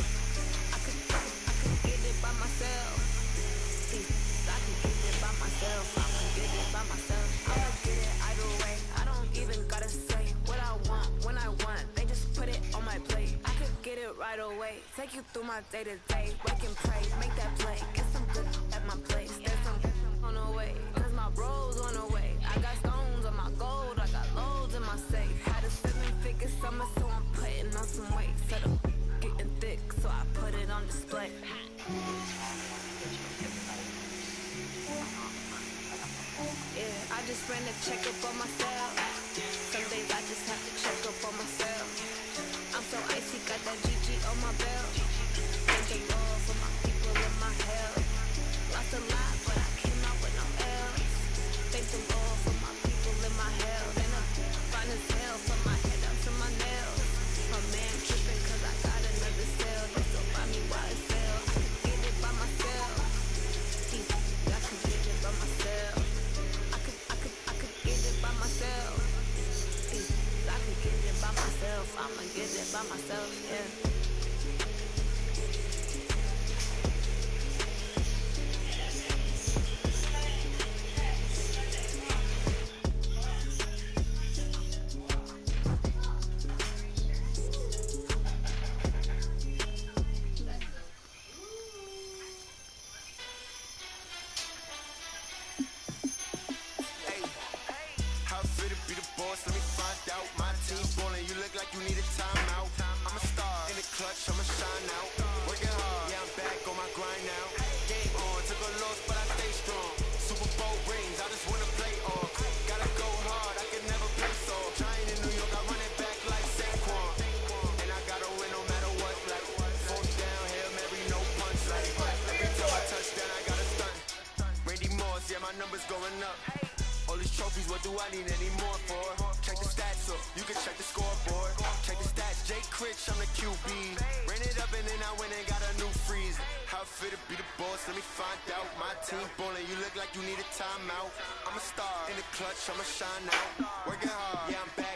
I could get it by myself. I could get it by myself. I'ma get it by myself. I'ma get it either way. I don't even gotta say what I want when I want. They just put it on my plate. I could get it right away. Take you through my day to day. Wake and pray, make that play. Get some good at my place. There's some on the way. Cause my bros on the way. I got stones on my gold. I got loads in my safe. Had a 7-figure summer, so I'm putting on some weight. Said I'm getting thick, so I put it on display. Yeah, I just ran a checkup on myself. Some days I just have to check up on myself. I'm so icy, got that GG on my belt. Thank the Lord for my people in my hell. Lost a lot, but I came out with no L's. Thank the Lord for my people in my hell. And I'm fine as hell from my head down to my nails. My man tripping cause I got another cell. They still buy me YSL. I could get it by myself. I could get it by myself. I could get it by myself. I could get it by myself. I'ma get it by myself, yeah. How fit to be the boss? Let me find out. My team ballin', you look like you need a timeout. I'm a star in the clutch, I'ma shine out. Working hard, yeah, I'm back on my grind now. Game on, took a loss, but I stay strong. Super Bowl rings, I just wanna play off. Gotta go hard, I can never play soft. Giant in New York, I run it back like Saquon. And I gotta win no matter what. Like fourth down, Hail Mary, no punch. Like every time I touch down, I gotta stunt. Randy Moss, yeah, my numbers going up. All these trophies, what do I need any more for? Check the stats up, you can check the scoreboard. Check the stats, Jake Critch, I'm the QB. Ran it up and then I went and got a new freeze. How fit to be the boss, let me find out. My team ballin', you look like you need a timeout. I'm a star in the clutch, I'ma shine out. Working hard, yeah, I'm back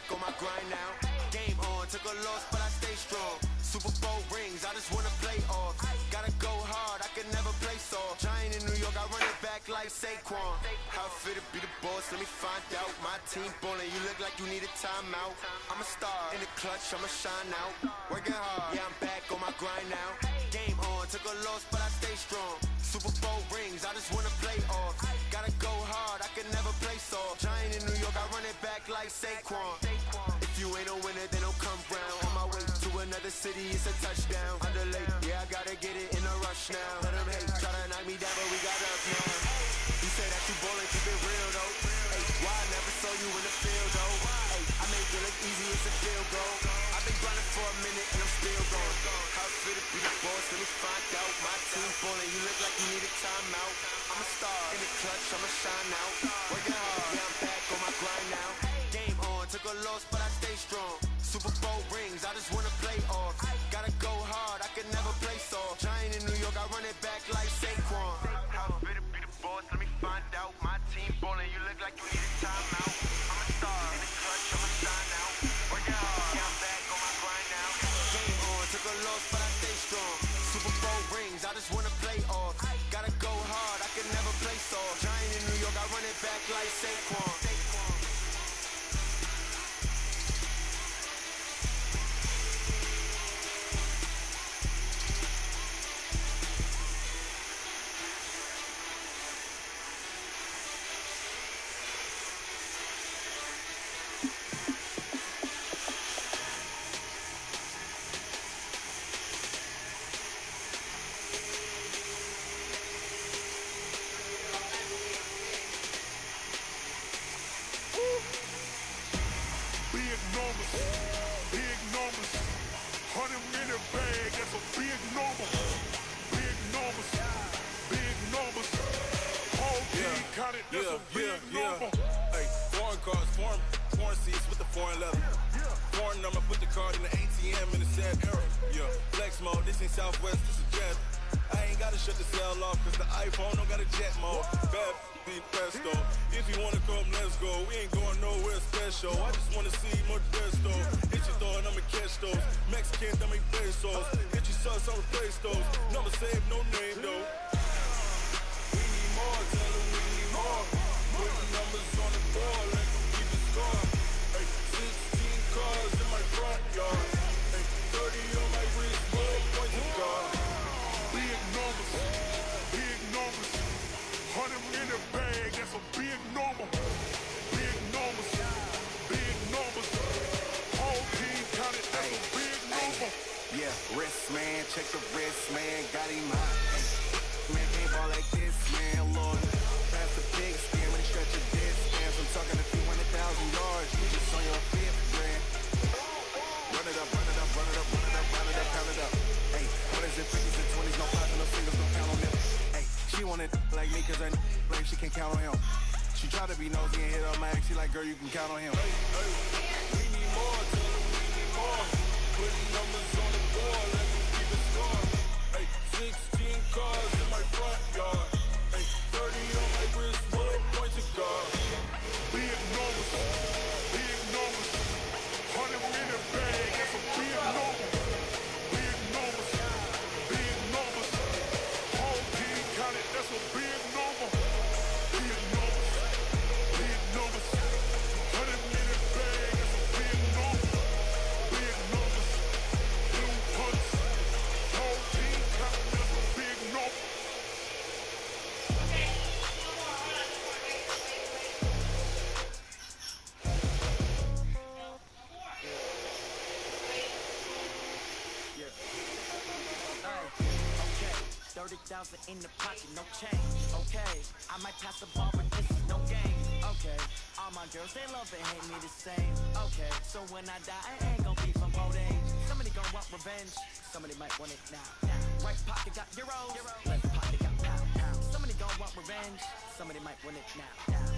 boss, let me find out. My team ballin', you look like you need a timeout. I'm a star in the clutch, I'ma shine out. Working hard, yeah, I'm back on my grind now. Game on, took a loss, but I stay strong. Super Bowl rings, I just wanna play off. Gotta go hard, I can never play soft. Giant in New York, I run it back like Saquon. If you ain't a winner, then don't come round. On my way to another city, it's a touchdown. Underlay, yeah, I gotta get it in a rush now. Let them hate, try to knock me down, but we got up now. You say that you ballin', keep it real though. Hey, why I never saw you in the field though? Hey, I make it look easy, it's a field goal. I've been grinding for a minute and I'm still going. How it feel to be the boss, let me find out. My team ballin', you look like you need a timeout. I'm a star in the clutch, I'ma shine out. Working hard, yeah, I'm back on my grind now. Game on, took a loss, but I stay strong. Super Bowl rings, I just wanna play off. Gotta go hard, I can never play soft. Giant in New York, I run it back like Saquon. How it feel to be the boss, let me find out. My team ballin', you look like you need a timeout. I'm a star in the clutch, I'ma shine out. Working hard, yeah, I'm back on my grind now. Game on, took a loss, but I stay strong. Super Bowl rings, I just wanna play off. Gotta go hard, I can never play soft. Giant in New York, I run it back like Saquon. Big numbers, big numbers. 100-minute bag, that's a big number. Big numbers, big numbers. Whole team counted, that's a big number. Hey, foreign cars, foreign seats with the foreign leather. Foreign number, put the card in the ATM in the sad era. Yeah, flex mode, this ain't Southwest, this is Jet. I ain't gotta shut the cell off, cause the iPhone don't got a jet mode. Bad beat presto. If you wanna come, let's go. We ain't going nowhere special. I just wanna see more presto. Hit your thought, I'ma catch those. Mexican, dummy pesos. Hit your sus, I'ma replace those. Number saved, no name though. We need more, tell them we need more. Putting numbers on the board, let them keep the score. Hey, 16 cars in my front yard. Hey, 30 on my wrist, bullet points of God. Big numbers, big numbers. 100-minute bag, that's a big number. Big numbers, big numbers. Whole team counted, that's a big number. Yeah, wrist man, check the wrist man, got him hot. Ay, man can't ball like this, man, Lord. Pass the big skin when he stretch a distance. I'm talking a few 100,000 yards, you just on your fifth grand. Run it up, run it up, run it up, run it up, run it up, count it up. Hey, what is it, 50s and 20s, no fives and no singles, no count on them. Hey, she wanted like me cause her like she can count on him. She tried to be nosy and hit up my ex, she like, girl, you can count on him. Hey, we need more, tell them we need more. Putting numbers on the board, let them keep it score. Hey, 16 cars in my front yard. Hey, 30 on my wrist, bullet points of God. Big numbers, big numbers. 100-minute bag, that's a big number. Big numbers, big numbers. Whole team counted, that's a big number. Big numbers, big numbers. 100-minute bag, that's a big number. Big numbers, blue punts. Whole team counted, that's a big number. Okay, 30,000 in the pocket, no change. Okay, I might pass the ball, but this is no game. Okay, all my girls, they love and hate me the same. Okay, so when I die, I ain't gon' be from old age. Somebody gon' want revenge, somebody might want it now. Right pocket got euros, left pocket got pound. Somebody gon' want revenge, somebody might want it now.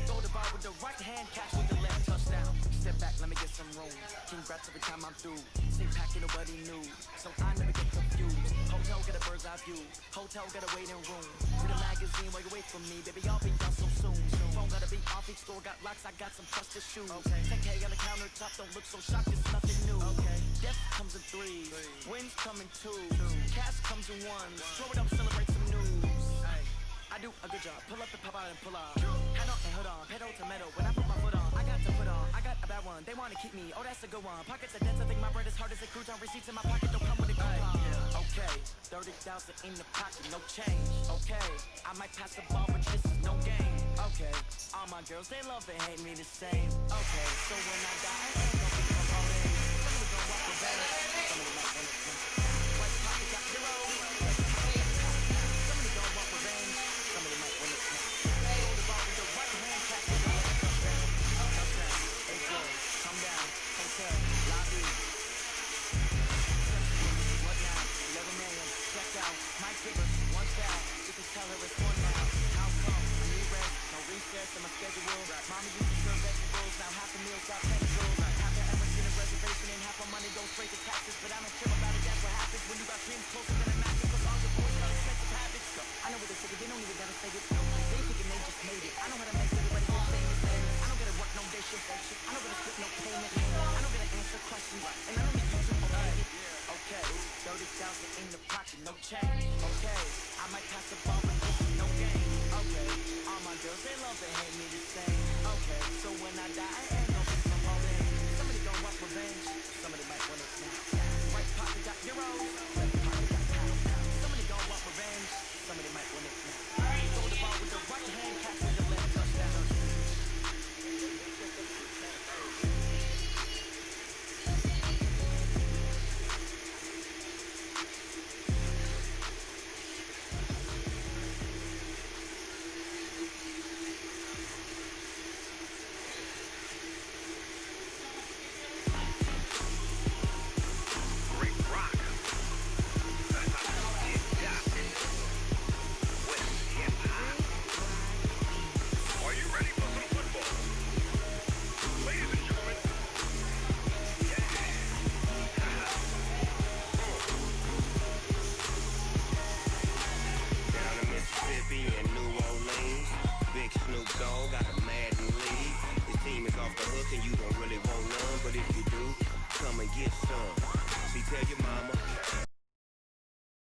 Throw the ball with the right hand, catch with the left, touchdown. Step back, let me get some room. Congrats every time I'm through. Same packet, nobody knew, so I never get confused. Hotel get a bird's eye view, hotel get a waiting room. Read a magazine while you wait for me, baby, I'll be done so soon. Phone gotta be off, each store got locks, I got some trusted shoes. Okay, 10K on the countertop, don't look so shocked, it's nothing new. Okay, death comes in threes, wins come in twos, cash comes in ones. Throw it up, celebrate some news. Hey. I do a good job. Pull up the pop out and pull off. Head on and hood on, pedal to metal. When I put my foot on, I got to put on. I got a bad one. They wanna keep me. Oh, that's a good one. Pockets are dense. I think my bread is hard as a crouton. Receipts in my pocket don't come with a coupon. Okay, 30,000 in the pocket, no change. Okay, I might pass the ball, but this is no game. Okay, all my girls they love and hate me the same. Okay, so when I